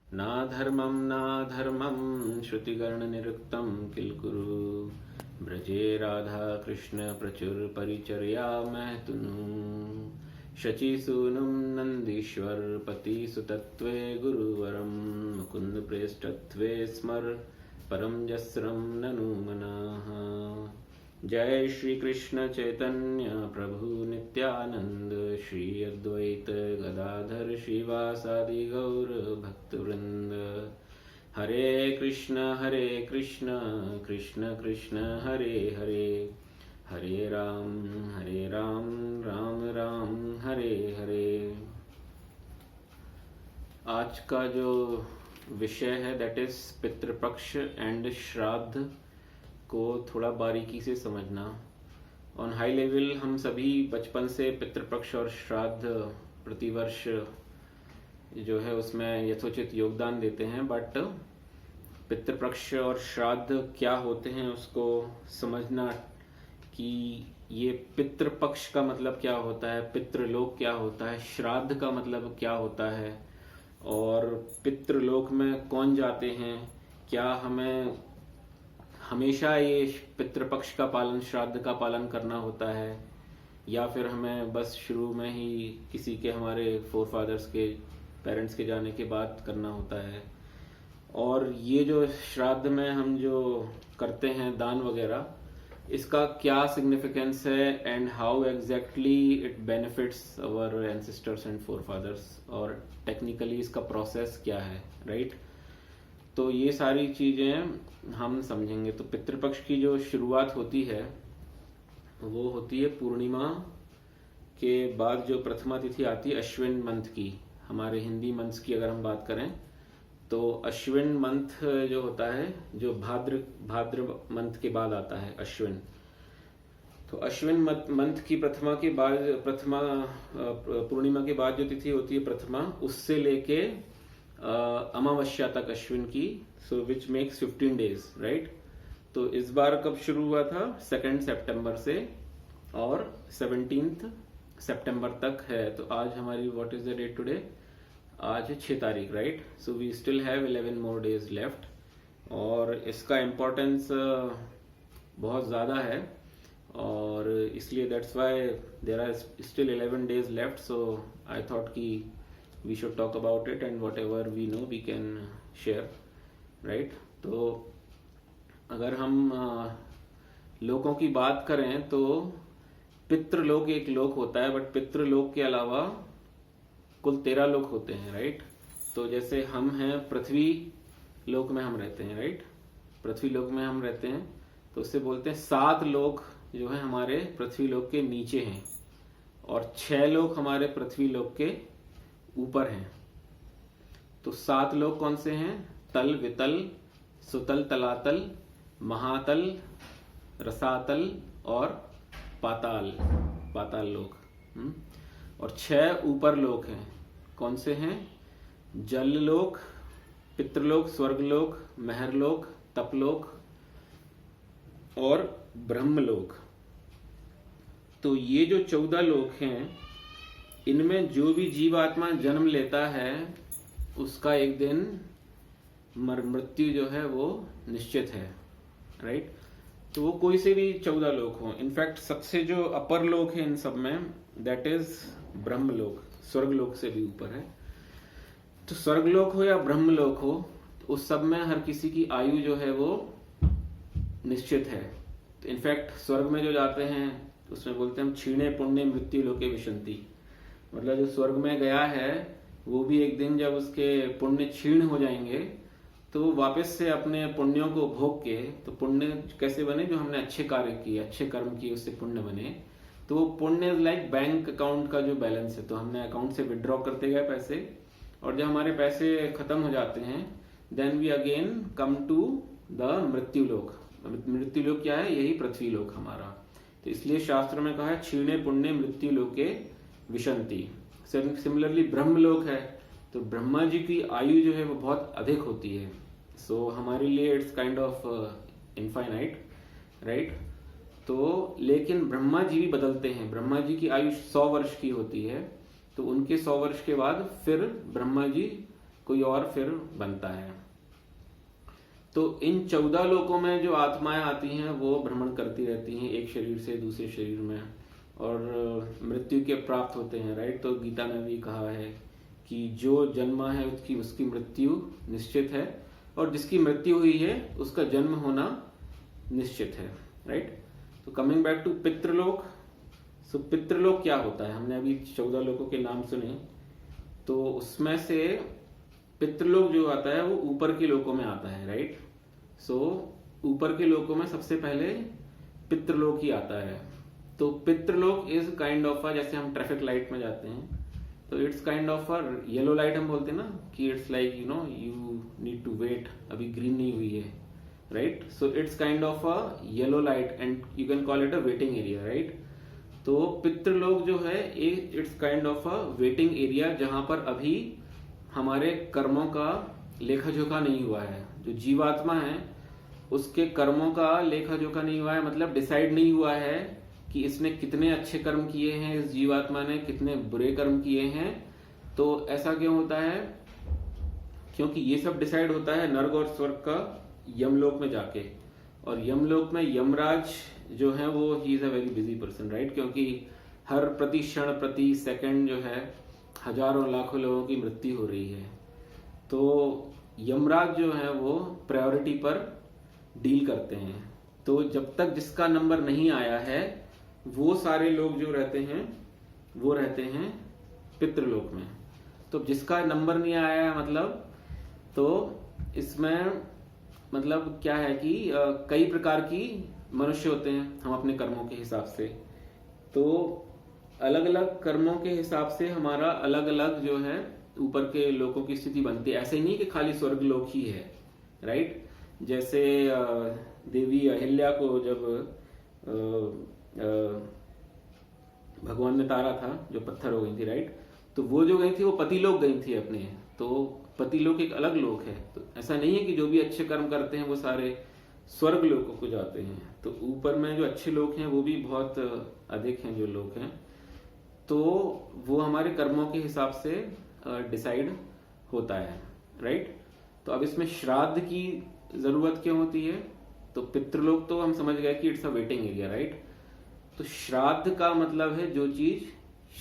नाधर्मं नाधर्मं श्रुतिगणनिरुक्तं किल्कुरु ब्रजे राधा कृष्ण प्रचुर परिचर्या महतुनु शचीसूनुं नन्दीश्वर पति सुतत्वे गुरुवरं मुकुंद प्रेष्ठत्वे स्मर परम जस्रं ननु मनाः। जय श्री कृष्ण चैतन्य प्रभु नित्यानंद श्री अद्वैत गदाधर श्रीवासादि गौर भक्तवृंद। हरे कृष्ण कृष्ण कृष्ण हरे हरे, हरे राम राम राम हरे हरे। आज का जो विषय है दैट इज पितृपक्ष एंड श्राद्ध को थोड़ा बारीकी से समझना। ऑन हाई लेवल हम सभी बचपन से पितृपक्ष और श्राद्ध प्रतिवर्ष जो है उसमें यथोचित योगदान देते हैं, बट पितृपक्ष और श्राद्ध क्या होते हैं उसको समझना कि ये पितृपक्ष का मतलब क्या होता है, पितृलोक क्या होता है, श्राद्ध का मतलब क्या होता है और पितृलोक में कौन जाते हैं, क्या हमें हमेशा ये पितृपक्ष का पालन श्राद्ध का पालन करना होता है या फिर हमें बस शुरू में ही किसी के हमारे फोरफादर्स के पेरेंट्स के जाने के बाद करना होता है। और ये जो श्राद्ध में हम जो करते हैं दान वगैरह, इसका क्या सिग्निफिकेंस है and how exactly it benefits our ancestors and forefathers, और टेक्निकली इसका प्रोसेस क्या है, राइट। तो ये सारी चीजें हम समझेंगे। तो पितृपक्ष की जो शुरुआत होती है वो होती है पूर्णिमा के बाद, जो प्रथमा तिथि आती है अश्विन मंथ की। हमारे हिंदी मंथ्स की अगर हम बात करें तो अश्विन मंथ जो होता है, जो भाद्र मंथ के बाद आता है अश्विन। तो अश्विन मंथ की प्रथमा के बाद, प्रथमा पूर्णिमा के बाद जो तिथि होती है प्रथमा, उससे लेके अमावस्या तक अश्विन की, सो विच मेक्स 15 डेज, राइट। तो इस बार कब शुरू हुआ था? 2 सितंबर से और 17 सितंबर तक है। तो आज हमारी what is the date today? आज 6 तारीख, right. So we still have 11 more days left और इसका इम्पोर्टेंस बहुत ज़्यादा है और इसलिए that's why there are still 11 days left. So I thought कि we should talk about it and whatever we know we can share, right। तो अगर हम लोकों की बात करें तो पितृलोक एक लोक होता है, बट पितृलोक के अलावा कुल 13 लोक होते हैं, राइट। तो जैसे हम हैं पृथ्वी लोक में हम रहते हैं, राइट, पृथ्वी लोक में हम रहते हैं, तो उससे बोलते हैं 7 लोक जो है हमारे पृथ्वी लोक के नीचे हैं और 6 लोक हमारे पृथ्वी लोक के ऊपर हैं। तो 7 लोक कौन से हैं? तल, वितल, सुतल, तलातल, महातल, रसातल और पाताल, पाताल लोक। और 6 ऊपर लोक हैं। कौन से हैं? जल लोक, पितृलोक, स्वर्गलोक, महरलोक, तपलोक और ब्रह्मलोक। तो ये जो 14 लोक हैं, इनमें जो भी जीवात्मा जन्म लेता है उसका एक दिन मृत्यु जो है वो निश्चित है, राइट। तो वो कोई से भी 14 लोक हो। इनफैक्ट सबसे जो अपर लोक है इन सब में दैट इज ब्रह्मलोक, स्वर्गलोक से भी ऊपर है। तो स्वर्गलोक हो या ब्रह्मलोक हो, तो उस सब में हर किसी की आयु जो है वो निश्चित है। तो इनफैक्ट स्वर्ग में जो जाते हैं उसमें बोलते हैं हम क्षीणे पुण्य मृत्यु लोके विशंति, मतलब जो स्वर्ग में गया है वो भी एक दिन जब उसके पुण्य क्षीण हो जाएंगे तो वापस से अपने पुण्यों को भोग के, तो पुण्य कैसे बने? जो हमने अच्छे कार्य किए, अच्छे कर्म किए, उससे पुण्य बने। तो वो पुण्य लाइक बैंक अकाउंट का जो बैलेंस है, तो हमने अकाउंट से विड्रॉ करते गए पैसे और जब हमारे पैसे खत्म हो जाते हैं then we again come to the मृत्यु लोक। मृत्यु लोक क्या है? यही पृथ्वी लोक हमारा। तो इसलिए शास्त्र में कहा है क्षीणे पुण्य मृत्यु लोके विशंति। सिमिलरली ब्रह्मलोक है, तो ब्रह्मा जी की आयु जो है वो बहुत अधिक होती है। सो हमारे लिए it's kind of infinite, right. तो लेकिन ब्रह्मा जी भी बदलते हैं। ब्रह्मा जी की आयु 100 वर्ष की होती है, तो उनके 100 वर्ष के बाद फिर ब्रह्मा जी कोई और फिर बनता है। तो इन 14 लोकों में जो आत्माएं आती हैं वो भ्रमण करती रहती हैं एक शरीर से दूसरे शरीर में, और मृत्यु के प्राप्त होते हैं, राइट। तो गीता में भी कहा है कि जो जन्मा है उसकी मृत्यु निश्चित है, और जिसकी मृत्यु हुई है उसका जन्म होना निश्चित है, राइट। तो कमिंग बैक टू पितृलोक, सो पितृलोक क्या होता है? हमने अभी 14 लोकों के नाम सुने, तो उसमें से पितृलोक जो आता है वो ऊपर के लोकों में आता है, राइट। सो ऊपर के लोकों में सबसे पहले पितृलोक ही आता है। तो पितृलोक इज काइंड ऑफ अ, जैसे हम ट्रैफिक लाइट में जाते हैं तो it's kind of a yellow light, हम बोलते हैं ना कि it's like you need to wait, अभी ग्रीन नहीं हुई है, right. So it's kind of a yellow light and you can call it a waiting area, right. तो पितृलोक जो है it's kind of a waiting area, जहां पर अभी हमारे कर्मों का लेखा जोखा नहीं हुआ है। जो जीवात्मा है उसके कर्मों का लेखा जोखा नहीं हुआ है, मतलब डिसाइड नहीं हुआ है कि इसने कितने अच्छे कर्म किए हैं, इस जीवात्मा ने कितने बुरे कर्म किए हैं। तो ऐसा क्यों होता है? क्योंकि ये सब डिसाइड होता है नर्क और स्वर्ग का यमलोक में जाके, और यमलोक में यमराज जो है वो he is a very busy person, right. क्योंकि हर प्रति क्षण प्रति सेकंड जो है हजारों लाखों लोगों की मृत्यु हो रही है। तो यमराज जो है वो प्रायोरिटी पर डील करते हैं। तो जब तक जिसका नंबर नहीं आया है वो सारे लोग जो रहते हैं वो रहते हैं पितृलोक में। तो जिसका नंबर नहीं आया है मतलब, तो इसमें मतलब क्या है कि कई प्रकार की मनुष्य होते हैं हम अपने कर्मों के हिसाब से। तो अलग अलग कर्मों के हिसाब से हमारा अलग अलग जो है ऊपर के लोगों की स्थिति बनती है। ऐसे नहीं कि खाली स्वर्ग लोक ही है, राइट। जैसे देवी अहिल्या को जब भगवान ने तारा था, जो पत्थर हो गई थी, राइट। तो वो जो गई थी वो पति लोक गई थी अपने, तो पति लोक एक अलग लोक है। तो ऐसा नहीं है कि जो भी अच्छे कर्म करते हैं वो सारे स्वर्ग लोकों को जाते हैं। तो ऊपर में जो अच्छे लोग हैं वो भी बहुत अधिक हैं जो लोग हैं। तो वो हमारे कर्मों के हिसाब से डिसाइड होता है, राइट। तो अब इसमें श्राद्ध की जरूरत क्यों होती है? तो पितृलोक तो हम समझ गए कि it's a waiting area, right. तो श्राद्ध का मतलब है जो चीज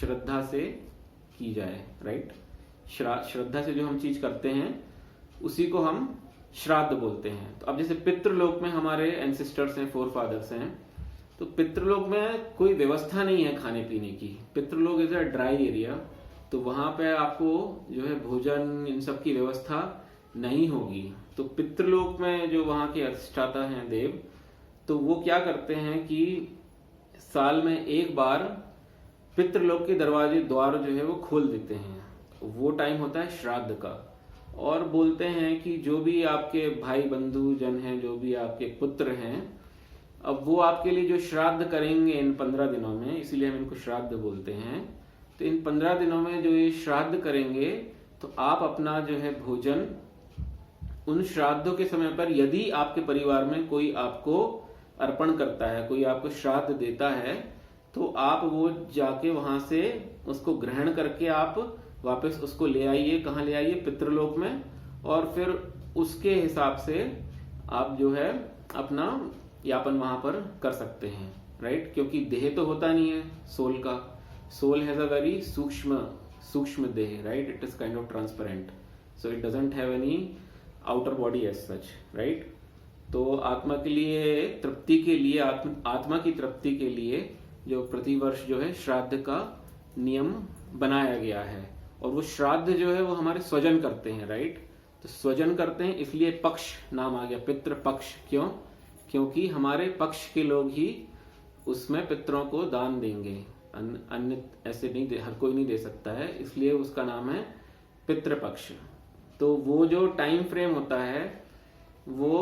श्रद्धा से की जाए, राइट। श्रद्धा से जो हम चीज करते हैं उसी को हम श्राद्ध बोलते हैं। तो अब जैसे पितृलोक में हमारे एंसेस्टर्स हैं, फोर फादर्स हैं, तो पितृलोक में कोई व्यवस्था नहीं है खाने पीने की। पितृलोक इज अ ड्राई एरिया, तो वहां पे आपको जो है भोजन इन सब की व्यवस्था नहीं होगी। तो पितृलोक में जो वहां के अधिष्ठाता हैं देव, तो वो क्या करते हैं कि साल में एक बार पितृलोक के दरवाजे द्वार जो है वो खोल देते हैं। वो टाइम होता है श्राद्ध का, और बोलते हैं कि जो भी आपके भाई बंधु जन हैं, जो भी आपके पुत्र हैं, अब वो आपके लिए जो श्राद्ध करेंगे इन 15 दिनों में, इसीलिए हम इनको श्राद्ध बोलते हैं। तो इन 15 दिनों में जो ये श्राद्ध करेंगे, तो आप अपना जो है भोजन उन श्राद्धों के समय पर, यदि आपके परिवार में कोई आपको अर्पण करता है, कोई आपको श्राद्ध देता है, तो आप वो जाके वहां से उसको ग्रहण करके आप वापस उसको ले आइए। कहाँ ले आइए? पितृलोक में। और फिर उसके हिसाब से आप जो है अपना यापन वहां पर कर सकते हैं, राइट। क्योंकि देह तो होता नहीं है सोल का, सोल हैज अ वेरी सूक्ष्म देह, right. It is kind of transparent, so it doesn't have any outer body as such, right. तो आत्मा के लिए तृप्ति के लिए, आत्मा की तृप्ति के लिए जो प्रतिवर्ष जो है श्राद्ध का नियम बनाया गया है। और वो श्राद्ध जो है वो हमारे स्वजन करते हैं, राइट। तो स्वजन करते हैं, इसलिए पक्ष नाम आ गया, पितृ पक्ष। क्यों? क्योंकि हमारे पक्ष के लोग ही उसमें पितरों को दान देंगे, अन्य ऐसे नहीं दे, हर कोई नहीं दे सकता है, इसलिए उसका नाम है पितृपक्ष। तो वो जो टाइम फ्रेम होता है वो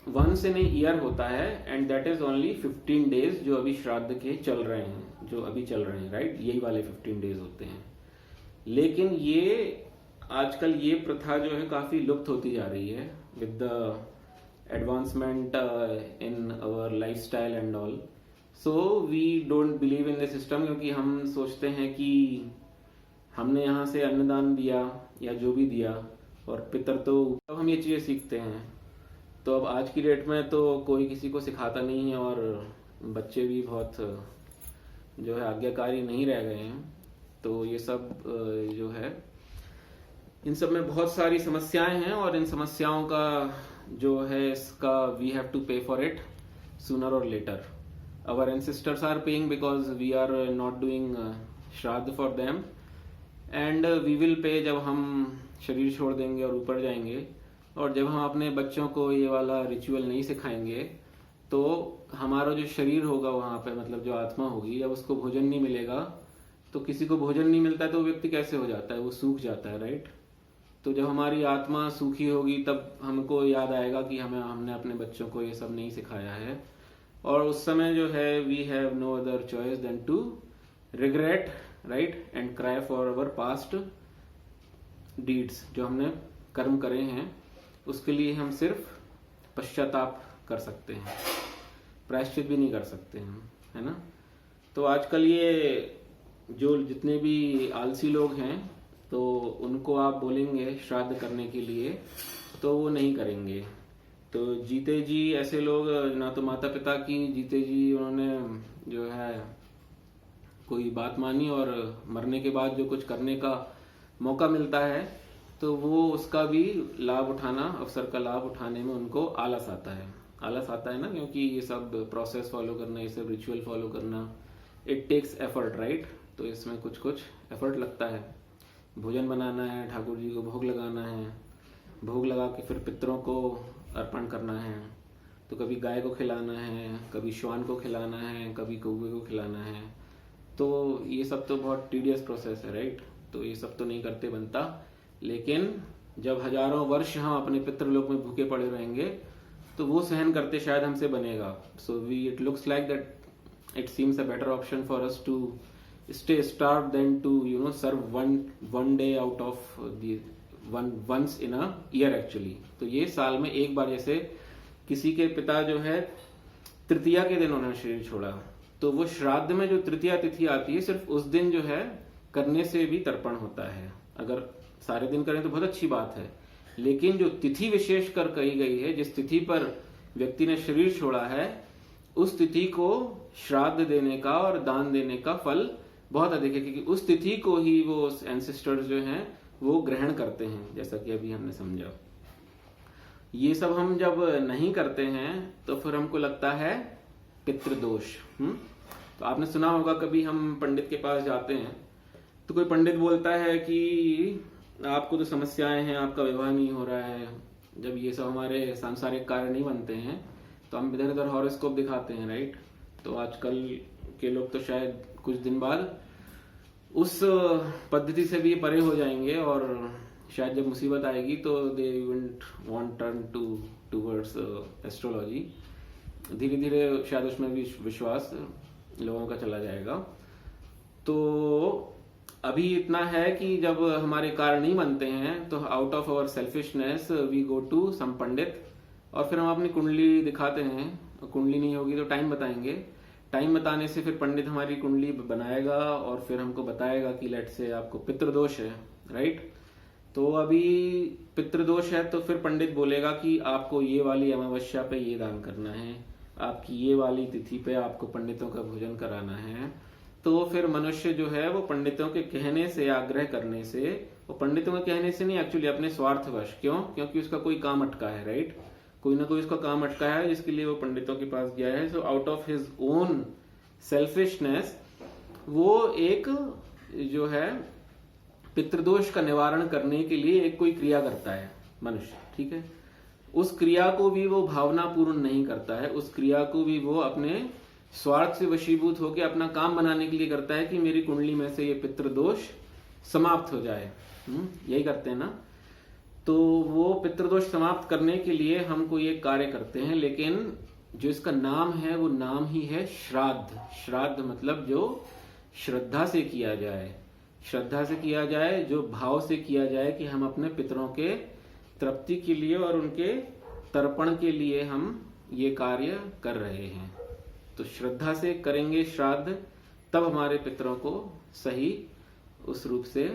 वंस इन ए ईयर होता है, and that is only 15 days, जो अभी श्राद्ध के चल रहे हैं, जो अभी चल रहे हैं, राइट। यही वाले 15 डेज होते हैं। लेकिन ये आजकल ये प्रथा जो है काफी लुप्त होती जा रही है with the advancement in our lifestyle and all. So we don't believe in the system, क्योंकि हम सोचते हैं कि हमने यहाँ से अन्नदान दिया या जो भी दिया, और पितर तो तब हम ये चीज़ें सीखते हैं। तो अब आज की डेट में तो कोई किसी को सिखाता नहीं है और बच्चे भी बहुत जो है आज्ञाकारी नहीं रह गए हैं। तो ये सब जो है, इन सब में बहुत सारी समस्याएं हैं और इन समस्याओं का जो है इसका we have to pay for it sooner और later. Our ancestors are paying because we are not doing shraddha for them, and we will pay जब हम शरीर छोड़ देंगे और ऊपर जाएंगे। और जब हम अपने बच्चों को ये वाला रिचुअल नहीं सिखाएंगे तो हमारा जो शरीर होगा वहाँ पे, मतलब जो आत्मा होगी, जब उसको भोजन नहीं मिलेगा, तो किसी को भोजन नहीं मिलता है तो व्यक्ति कैसे हो जाता है, वो सूख जाता है, राइट। तो जब हमारी आत्मा सूखी होगी तब हमको याद आएगा कि हमने अपने बच्चों को ये सब नहीं सिखाया है, और उस समय जो है we have no other choice than to regret, right, and cry for our past deeds. जो हमने कर्म करे हैं उसके लिए हम सिर्फ पश्चाताप कर सकते हैं, प्रायश्चित भी नहीं कर सकते हैं, है ना। तो आजकल ये जो जितने भी आलसी लोग हैं तो उनको आप बोलेंगे श्राद्ध करने के लिए तो वो नहीं करेंगे। तो जीते जी ऐसे लोग, ना तो माता पिता की जीते जी उन्होंने जो है कोई बात मानी, और मरने के बाद जो कुछ करने का मौका मिलता है तो वो उसका भी लाभ उठाना, अवसर का लाभ उठाने में उनको आलस आता है। आलस आता है ना, क्योंकि ये सब प्रोसेस फॉलो करना, ये सब रिचुअल फॉलो करना, इट टेक्स एफर्ट, राइट। तो इसमें कुछ कुछ एफर्ट लगता है। भोजन बनाना है, ठाकुर जी को भोग लगाना है, भोग लगा के फिर पितरों को अर्पण करना है। तो कभी गाय को खिलाना है, कभी श्वान को खिलाना है, कभी कौवे को खिलाना है। तो ये सब तो बहुत टीडियस प्रोसेस है, राइट। तो ये सब तो नहीं करते बनता, लेकिन जब हजारों वर्ष हम अपने पितृलोक में भूखे पड़े रहेंगे तो वो सहन करते शायद हमसे बनेगा। So we it looks like that it seems a better option for us to stay starved than to serve one day out of the once in a year actually। तो ये साल में एक बार, जैसे किसी के पिता जो है तृतीया के दिन उन्होंने शरीर छोड़ा, तो वो श्राद्ध में जो तृतीया तिथि आती है सिर्फ उस दिन जो है करने से भी तर्पण होता है। अगर सारे दिन करें तो बहुत अच्छी बात है, लेकिन जो तिथि विशेष कर कही गई है, जिस तिथि पर व्यक्ति ने शरीर छोड़ा है, उस तिथि को श्राद्ध देने का और दान देने का फल बहुत अधिक है, क्योंकि उस तिथि को ही वो एंसेस्टर्स जो हैं वो ग्रहण करते हैं, जैसा कि अभी हमने समझा। ये सब हम जब नहीं करते हैं तो फिर हमको लगता है पितृदोष। तो आपने सुना होगा, कभी हम पंडित के पास जाते हैं तो कोई पंडित बोलता है कि आपको तो समस्याएं हैं, आपका विवाह नहीं हो रहा है। जब ये सब हमारे सांसारिक कार्य नहीं बनते हैं तो हम इधर उधर हॉरोस्कोप दिखाते हैं, राइट। तो आजकल के लोग तो शायद कुछ दिन बाद उस पद्धति से भी परे हो जाएंगे, और शायद जब मुसीबत आएगी तो they won't want turn towards astrology. धीरे धीरे शायद उसमें भी विश्वास लोगों का चला जाएगा। तो अभी इतना है कि जब हमारे कार्य नहीं बनते हैं तो out of our selfishness we go to some pandit, और फिर हम अपनी कुंडली दिखाते हैं। कुंडली नहीं होगी तो टाइम बताएंगे, टाइम बताने से फिर पंडित हमारी कुंडली बनाएगा और फिर हमको बताएगा कि लेट से आपको पितृदोष है, राइट। तो अभी पितृदोष है तो फिर पंडित बोलेगा कि आपको ये वाली अमावस्या पे ये दान करना है, आपकी ये वाली तिथि पे आपको पंडितों का भोजन कराना है। तो फिर मनुष्य जो है वो पंडितों के कहने से, आग्रह करने से, वो पंडितों के कहने से नहीं, एक्चुअली अपने स्वार्थवश। क्यों? क्योंकि उसका कोई काम अटका है, राइट। कोई ना कोई उसका काम अटका है जिसके लिए वो पंडितों के पास गया है। So out of his own selfishness वो एक जो है पितृदोष का निवारण करने के लिए एक कोई क्रिया करता है मनुष्य, ठीक है। उस क्रिया को भी वो भावनापूर्ण नहीं करता है, उस क्रिया को भी वो अपने स्वार्थ से वशीभूत होकर अपना काम बनाने के लिए करता है कि मेरी कुंडली में से ये पितृदोष समाप्त हो जाए। यही करते हैं ना। तो वो पितृदोष समाप्त करने के लिए हम कोई एक कार्य करते हैं, लेकिन जो इसका नाम है वो नाम ही है श्राद्ध। श्राद्ध मतलब जो श्रद्धा से किया जाए, श्रद्धा से किया जाए, जो भाव से किया जाए कि हम अपने पितरों के तृप्ति के लिए और उनके तर्पण के लिए हम ये कार्य कर रहे हैं। तो श्रद्धा से करेंगे श्राद्ध, तब हमारे पितरों को सही उस रूप से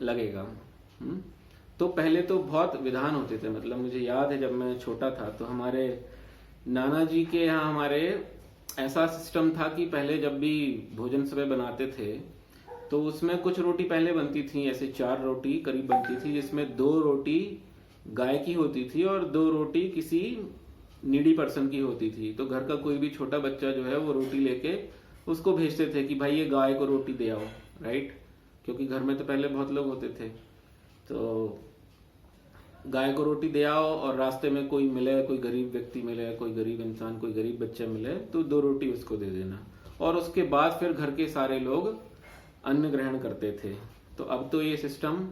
लगेगा। तो पहले तो बहुत विधान होते थे, मतलब मुझे याद है जब मैं छोटा था तो हमारे नाना जी के यहाँ हमारे ऐसा सिस्टम था कि पहले जब भी भोजन सुबह बनाते थे तो उसमें कुछ रोटी पहले बनती थी, ऐसे 4 रोटी करीब बनती थी, जिसमें 2 रोटी गाय की होती थी और 2 रोटी किसी नीडी पर्सन की होती थी। तो घर का कोई भी छोटा बच्चा जो है वो रोटी लेके उसको भेजते थे कि भाई ये गाय को रोटी दे आओ, राइट, क्योंकि घर में तो पहले बहुत लोग होते थे। तो गाय को रोटी दे आओ और रास्ते में कोई मिले, कोई गरीब व्यक्ति मिले, कोई गरीब इंसान, कोई गरीब बच्चा मिले तो 2 रोटी उसको दे देना, और उसके बाद फिर घर के सारे लोग अन्न ग्रहण करते थे। तो अब तो ये सिस्टम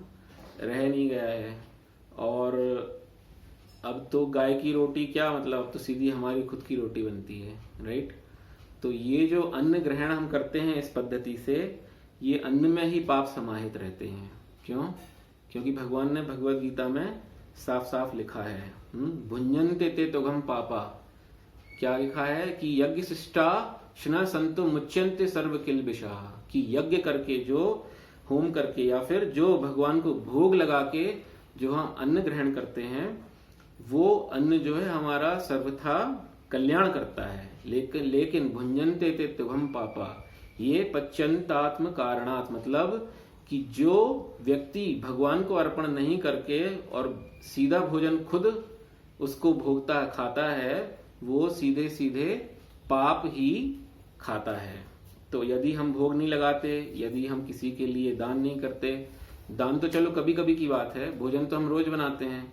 रह नहीं गया है, और अब तो गाय की रोटी क्या, मतलब अब तो सीधी हमारी खुद की रोटी बनती है, राइट। तो ये जो अन्न ग्रहण हम करते हैं इस पद्धति से, ये अन्न में ही पाप समाहित रहते हैं। क्यों? क्योंकि भगवान ने भगवत गीता में साफ साफ लिखा है, भुंजन्ते ते तुघम पापा। क्या लिखा है कि यज्ञ शिष्टा शना संतो मुच्यन्ते सर्व किल्बिषा, कि यज्ञ करके, जो होम करके या फिर जो भगवान को भोग लगा के जो हम अन्न ग्रहण करते हैं, वो अन्न जो है हमारा सर्वथा कल्याण करता है। लेकिन भुंजन्ते ते तुघम पापा, ये पच्यंतात्म कारणात्, मतलब कि जो व्यक्ति भगवान को अर्पण नहीं करके और सीधा भोजन खुद उसको भोगता खाता है, वो सीधे सीधे पाप ही खाता है। तो यदि हम भोग नहीं लगाते, यदि हम किसी के लिए दान नहीं करते, दान तो चलो कभी कभी की बात है, भोजन तो हम रोज बनाते हैं,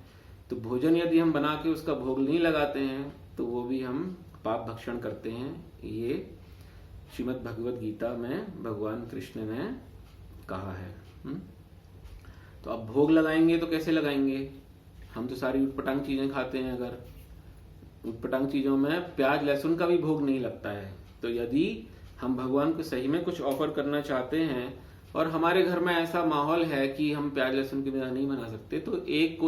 तो भोजन यदि हम बना के उसका भोग नहीं लगाते हैं तो वो भी हम पाप भक्षण करते हैं। ये श्रीमद् भगवत गीता में भगवान कृष्ण ने कहा है। तो अब भोग लगाएंगे तो कैसे लगाएंगे? हम तो सारी उटपटांग चीजें खाते हैं, अगर उटपटांग चीजों में प्याज लहसुन का भी भोग नहीं लगता है। तो यदि हम भगवान को सही में कुछ ऑफर करना चाहते हैं और हमारे घर में ऐसा माहौल है कि हम प्याज लहसुन के बिना नहीं बना सकते, तो एक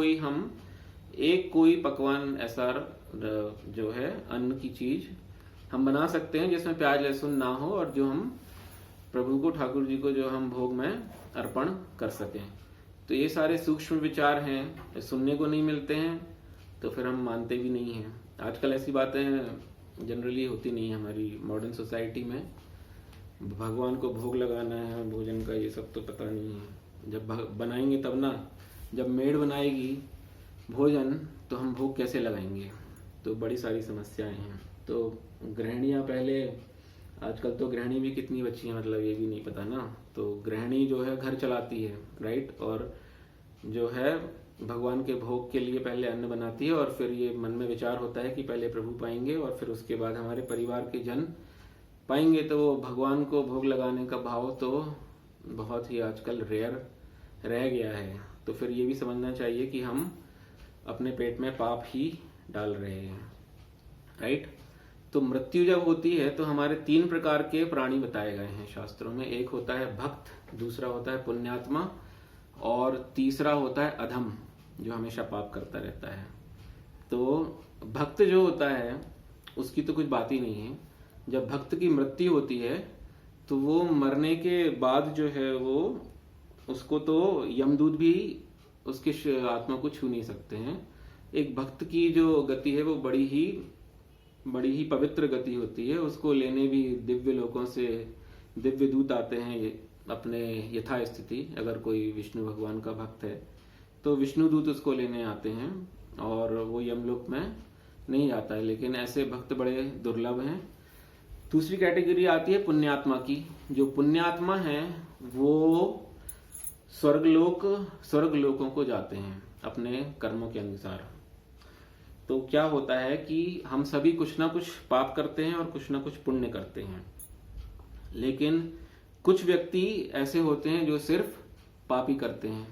कोई पकवान ऐसा जो है अन्न की चीज हम बना सकते हैं जिसमें प्याज लहसुन ना हो, और जो हम प्रभु को, ठाकुर जी को जो हम भोग में अर्पण कर सकें। तो ये सारे सूक्ष्म विचार हैं, सुनने को नहीं मिलते हैं तो फिर हम मानते भी नहीं हैं। आजकल ऐसी बातें जनरली होती नहीं है हमारी मॉडर्न सोसाइटी में। भगवान को भोग लगाना है भोजन का, ये सब तो पता नहीं है। जब बनाएंगे तब ना, जब मेड बनाएगी भोजन तो हम भोग कैसे लगाएंगे? तो बड़ी सारी समस्याएं हैं। तो गृहिणियां पहले, आजकल तो गृहिणी भी कितनी बची है, मतलब ये भी नहीं पता ना। तो गृहिणी जो है घर चलाती है, राइट, और जो है भगवान के भोग के लिए पहले अन्न बनाती है, और फिर ये मन में विचार होता है कि पहले प्रभु पाएंगे और फिर उसके बाद हमारे परिवार के जन पाएंगे। तो वो भगवान को भोग लगाने का भाव तो बहुत ही आजकल रेयर रह गया है। तो फिर ये भी समझना चाहिए कि हम अपने पेट में पाप ही डाल रहे हैं, राइट। तो मृत्यु जब होती है तो हमारे 3 प्रकार के प्राणी बताए गए हैं शास्त्रों में। एक होता है भक्त, दूसरा होता है पुण्यात्मा, और तीसरा होता है अधम, जो हमेशा पाप करता रहता है। तो भक्त जो होता है उसकी तो कुछ बात ही नहीं है। जब भक्त की मृत्यु होती है तो वो मरने के बाद जो है वो, उसको तो यमदूत भी उसके आत्मा को छू नहीं सकते हैं। एक भक्त की जो गति है वो बड़ी ही पवित्र गति होती है। उसको लेने भी दिव्य लोकों से दिव्य दूत आते हैं अपने यथा स्थिति। अगर कोई विष्णु भगवान का भक्त है तो विष्णु दूत उसको लेने आते हैं, और वो यमलोक में नहीं आता है। लेकिन ऐसे भक्त बड़े दुर्लभ हैं। दूसरी कैटेगरी आती है पुण्यात्मा की। जो पुण्यात्मा है वो स्वर्गलोकों को जाते हैं अपने कर्मों के अनुसार। तो क्या होता है कि हम सभी कुछ ना कुछ पाप करते हैं और कुछ ना कुछ पुण्य करते हैं, लेकिन कुछ व्यक्ति ऐसे होते हैं जो सिर्फ पाप ही करते हैं।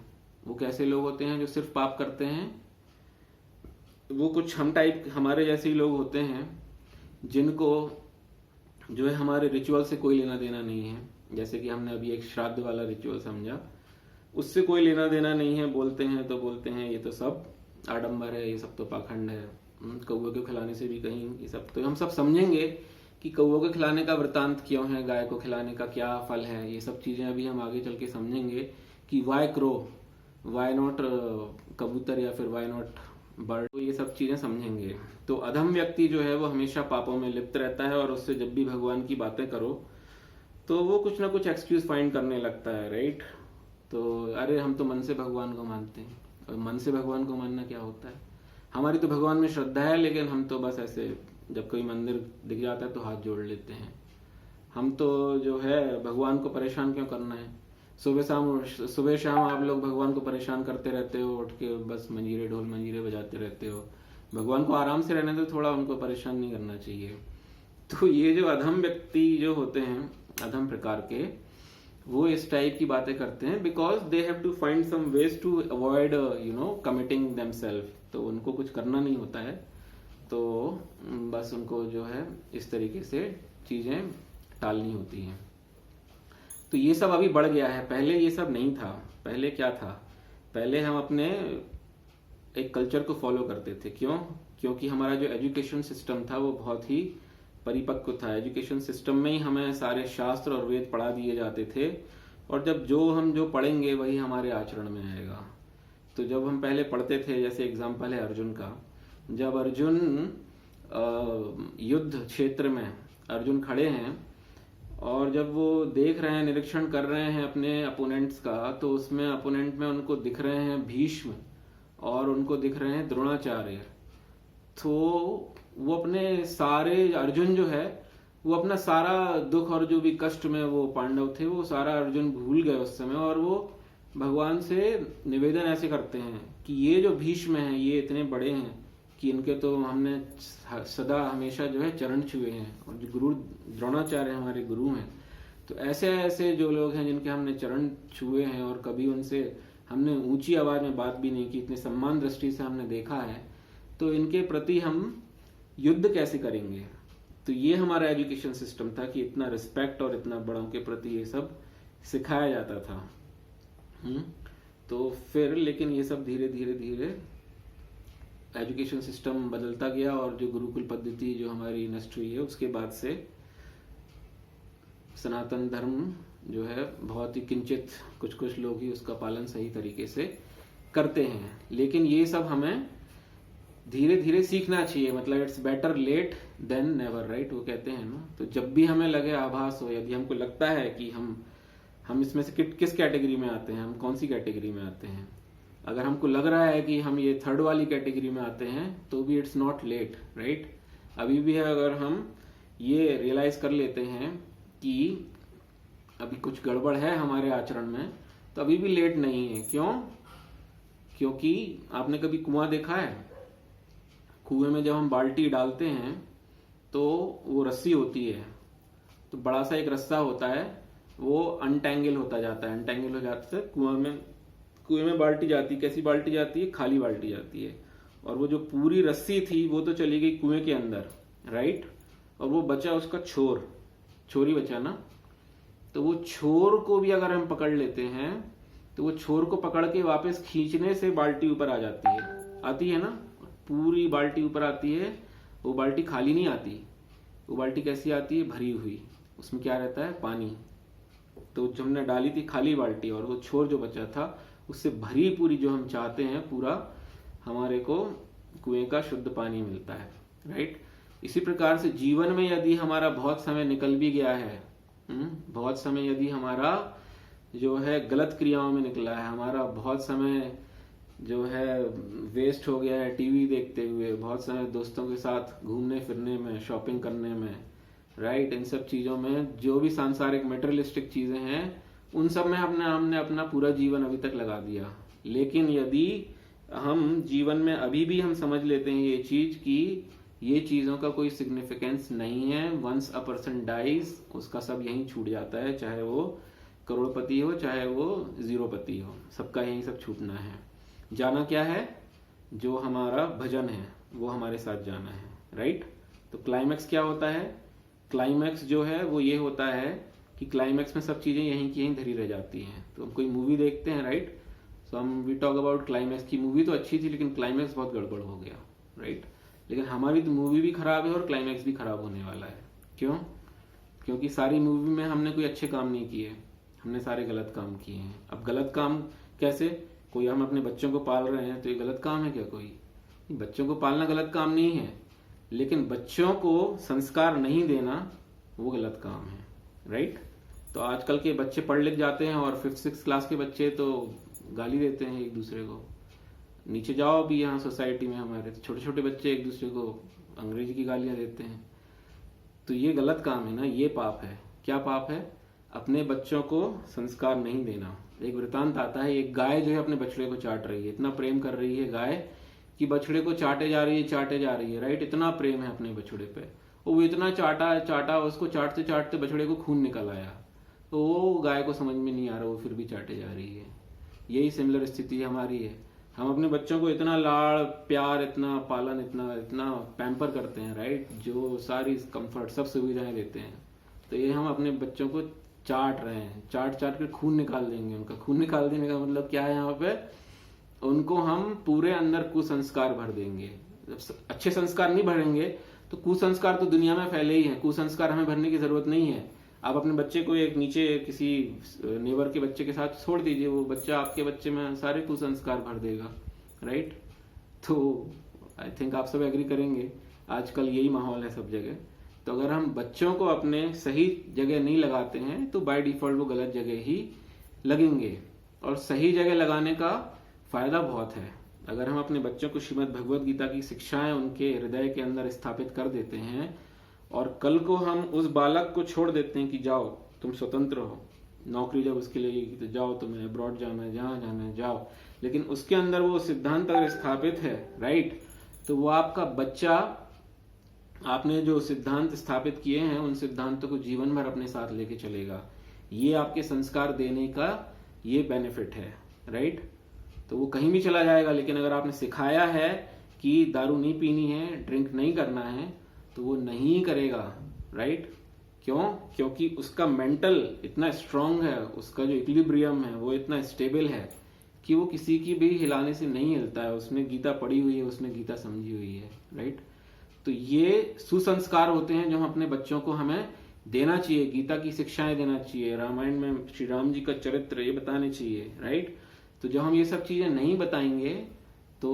वो कैसे लोग होते हैं जो सिर्फ पाप करते हैं? वो कुछ हम टाइप हमारे जैसे ही लोग होते हैं जिनको जो है हमारे रिचुअल से कोई लेना देना नहीं है। जैसे कि हमने अभी एक श्राद्ध वाला रिचुअल समझा, उससे कोई लेना देना नहीं है। बोलते हैं ये तो सब आडंबर है, ये सब तो पाखंड है, कौवे को खिलाने से भी कहीं ये सब। तो हम सब समझेंगे कि कौवे को खिलाने का वृतांत क्यों है, गाय को खिलाने का क्या फल है, ये सब चीजें अभी हम आगे चल के समझेंगे कि वाई क्रो, वाई नॉट कबूतर या फिर वाई नॉट बर्ड, तो ये सब चीजें समझेंगे। तो अधम व्यक्ति जो है वो हमेशा पापों में लिप्त रहता है, और उससे जब भी भगवान की बातें करो तो वो कुछ ना कुछ एक्सक्यूज फाइंड करने लगता है, राइट। तो अरे हम तो मन से भगवान को मानते हैं, और मन से भगवान को मानना क्या होता है? हमारी तो भगवान में श्रद्धा है, लेकिन हम तो बस ऐसे जब कोई मंदिर दिख जाता है तो हाथ जोड़ लेते हैं। हम तो जो है भगवान को परेशान क्यों करना है? सुबह शाम आप लोग भगवान को परेशान करते रहते हो, उठ के बस मंजीरे ढोल मंजीरे बजाते रहते हो। भगवान को आराम से रहने दो, थोड़ा उनको परेशान नहीं करना चाहिए। तो ये जो अधम व्यक्ति जो होते हैं, अधम प्रकार के, वो इस टाइप की बातें करते हैं because they have to find some ways to avoid committing themselves. तो उनको कुछ करना नहीं होता है, तो बस उनको जो है इस तरीके से चीजें टालनी होती हैं। तो ये सब अभी बढ़ गया है, पहले ये सब नहीं था। पहले क्या था? पहले हम अपने एक कल्चर को फॉलो करते थे। क्यों? क्योंकि हमारा जो एजुकेशन सिस्टम था वो बहुत ही परिपक्व था। एजुकेशन सिस्टम में ही हमें सारे शास्त्र और वेद पढ़ा दिए जाते थे, और जब हम जो पढ़ेंगे वही हमारे आचरण में आएगा। तो जब हम पहले पढ़ते थे, जैसे एग्जाम्पल है अर्जुन का, जब अर्जुन युद्ध क्षेत्र में अर्जुन खड़े हैं, और जब वो देख रहे हैं, निरीक्षण कर रहे हैं अपने अपोनेंट्स का, तो उसमें अपोनेंट में उनको दिख रहे हैं भीष्म और उनको दिख रहे हैं द्रोणाचार्य। तो वो अपने सारे, अर्जुन जो है वो अपना सारा दुख और जो भी कष्ट में वो पांडव थे वो सारा अर्जुन भूल गए उस समय, और वो भगवान से निवेदन ऐसे करते हैं कि ये जो भीष्म हैं ये इतने बड़े हैं कि इनके तो हमने सदा हमेशा जो है चरण छुए हैं, और जो गुरु द्रोणाचार्य हमारे गुरु हैं। तो ऐसे ऐसे जो लोग हैं जिनके हमने चरण छुए हैं और कभी उनसे हमने ऊंची आवाज में बात भी नहीं की, इतने सम्मान दृष्टि से हमने देखा है, तो इनके प्रति हम युद्ध कैसे करेंगे? तो ये हमारा एजुकेशन सिस्टम था कि इतना रिस्पेक्ट और इतना बड़ों के प्रति ये सब सिखाया जाता था। तो फिर लेकिन ये सब धीरे धीरे धीरे एजुकेशन सिस्टम बदलता गया, और जो गुरुकुल पद्धति जो हमारी नष्ट हुई है उसके बाद से सनातन धर्म जो है बहुत ही किंचित कुछ लोग ही उसका पालन सही तरीके से करते हैं। लेकिन ये सब हमें धीरे धीरे सीखना चाहिए, मतलब it's better late than never, right, वो कहते हैं ना। तो जब भी हमें लगे, आभास हो, यदि हमको लगता है कि हम इसमें से किस कैटेगरी में आते हैं, हम कौन सी कैटेगरी में आते हैं, अगर हमको लग रहा है कि हम ये थर्ड वाली कैटेगरी में आते हैं, तो भी इट्स नॉट लेट, राइट। अभी भी है, अगर हम ये रियलाइज कर लेते हैं कि अभी कुछ गड़बड़ है हमारे आचरण में, तो अभी भी लेट नहीं है। क्यों? क्योंकि आपने कभी कुआं देखा है? कुएं में जब हम बाल्टी डालते हैं तो वो रस्सी होती है, तो बड़ा सा एक रस्सा होता है, वो अनटेंगल होता जाता है, अनटेंगल हो जाता है, कुएं में बाल्टी जाती, कैसी बाल्टी जाती है? खाली बाल्टी जाती है, और वो जो पूरी रस्सी थी वो तो चली गई कुएं के अंदर, राइट, और वो बचा उसका छोर ही बचा ना। तो वो छोर को भी अगर हम पकड़ लेते हैं तो वो छोर को पकड़ के वापस खींचने से बाल्टी ऊपर आ जाती है, आती है ना, पूरी बाल्टी ऊपर आती है। वो बाल्टी खाली नहीं आती, वो बाल्टी कैसी आती है? भरी हुई, उसमें क्या रहता है? पानी। तो जो हमने डाली थी खाली बाल्टी, और वो छोर जो बचा था उससे भरी पूरी जो हम चाहते हैं पूरा हमारे को कुएं का शुद्ध पानी मिलता है, राइट। इसी प्रकार से जीवन में यदि हमारा बहुत समय निकल भी गया है, बहुत समय यदि हमारा जो है गलत क्रियाओं में निकला है, हमारा बहुत समय जो है वेस्ट हो गया है टीवी देखते हुए, बहुत समय दोस्तों के साथ घूमने फिरने में, शॉपिंग करने में, राइट, इन सब चीजों में, जो भी सांसारिक मेटेरियलिस्टिक चीजें हैं उन सब में हमने अपना पूरा जीवन अभी तक लगा दिया। लेकिन यदि हम जीवन में अभी भी हम समझ लेते हैं ये चीज कि ये चीजों का कोई सिग्निफिकेंस नहीं है, वंस अ पर्सन डाइज उसका सब यहीं छूट जाता है, चाहे वो करोड़पति हो चाहे वो जीरोपति हो, सबका यहीं सब छूटना है। जाना क्या है? जो हमारा भजन है वो हमारे साथ जाना है, राइट। तो क्लाइमैक्स क्या होता है? क्लाइमैक्स जो है वो ये होता है कि क्लाइमैक्स में सब चीजें यहीं की यहीं धरी रह जाती हैं। तो हम कोई मूवी देखते हैं, राइट, सो हम वी टॉक अबाउट क्लाइमैक्स की मूवी तो अच्छी थी लेकिन क्लाइमैक्स बहुत गड़बड़ हो गया, राइट। लेकिन हमारी तो मूवी भी खराब है और क्लाइमैक्स भी खराब होने वाला है। क्यों? क्योंकि सारी मूवी में हमने कोई अच्छे काम नहीं किए, हमने सारे गलत काम किए हैं। अब गलत काम कैसे? कोई हम अपने बच्चों को पाल रहे हैं तो ये गलत काम है क्या? कोई बच्चों को पालना गलत काम नहीं है, लेकिन बच्चों को संस्कार नहीं देना वो गलत काम है, राइट? तो आजकल के बच्चे पढ़ लिख जाते हैं और 5th-6th क्लास के बच्चे तो गाली देते हैं एक दूसरे को। नीचे जाओ अभी यहाँ सोसाइटी में हमारे तो छोटे छोटे बच्चे एक दूसरे को अंग्रेजी की गालियां देते हैं। तो ये गलत काम है ना, ये पाप है। क्या पाप है? अपने बच्चों को संस्कार नहीं देना। एक वृतांत आता है, एक गाय जो है अपने बछड़े को चाट रही है, इतना प्रेम कर रही है गाय कि बछड़े को चाटे जा रही है, राइट? इतना प्रेम है अपने बछड़े पे, वो इतना चाटा उसको चाटते चाटते बछड़े को खून निकल आया। तो वो गाय को समझ में नहीं आ रहा, वो फिर भी चाटे जा रही है। यही सिमिलर स्थिति हमारी है। हम अपने बच्चों को इतना लाड़ प्यार, इतना पालन, इतना पैम्पर करते हैं, राइट? जो सारी कंफर्ट, सब सुविधाएं देते हैं। तो ये हम अपने बच्चों को चाट रहे हैं, चाट के खून निकाल देंगे। उनका खून निकाल देने का मतलब क्या है? यहाँ पे उनको हम पूरे अंदर कुसंस्कार भर देंगे। अच्छे संस्कार नहीं भरेंगे तो कुसंस्कार तो दुनिया में फैले ही हैं। कुसंस्कार हमें भरने की जरूरत नहीं है। आप अपने बच्चे को एक नीचे किसी नेबर के बच्चे के साथ छोड़ दीजिए, वो बच्चा आपके बच्चे में सारे कुसंस्कार भर देगा, राइट? तो आई थिंक आप सब एग्री करेंगे, आजकल यही माहौल है सब जगह। तो अगर हम बच्चों को अपने सही जगह नहीं लगाते हैं तो बाय डिफॉल्ट वो गलत जगह ही लगेंगे। और सही जगह लगाने का फायदा बहुत है। अगर हम अपने बच्चों को श्रीमद् भगवद गीता की शिक्षाएं उनके हृदय के अंदर स्थापित कर देते हैं और कल को हम उस बालक को छोड़ देते हैं कि जाओ तुम स्वतंत्र हो, नौकरी जब उसके लिए तो जाओ, तुम्हें अब्रॉड जाना है, जहां जाना है जाओ, लेकिन उसके अंदर वो सिद्धांत अगर स्थापित है, राइट, तो वो आपका बच्चा, आपने जो सिद्धांत स्थापित किए हैं उन सिद्धांतों को जीवन भर अपने साथ लेके चलेगा। ये आपके संस्कार देने का ये बेनिफिट है, राइट? तो वो कहीं भी चला जाएगा, लेकिन अगर आपने सिखाया है कि दारू नहीं पीनी है, ड्रिंक नहीं करना है, तो वो नहीं करेगा, राइट? क्यों? क्योंकि उसका मेंटल इतना स्ट्रांग है, उसका जो इक्विलिब्रियम है वो इतना स्टेबल है कि वो किसी की भी हिलाने से नहीं हिलता है। उसने गीता पढ़ी हुई है, उसने गीता समझी हुई है, राइट? तो ये सुसंस्कार होते हैं जो हम अपने बच्चों को हमें देना चाहिए। गीता की शिक्षाएं देना चाहिए, रामायण में श्री राम जी का चरित्र ये बताने चाहिए, राइट? तो जब हम ये सब चीजें नहीं बताएंगे तो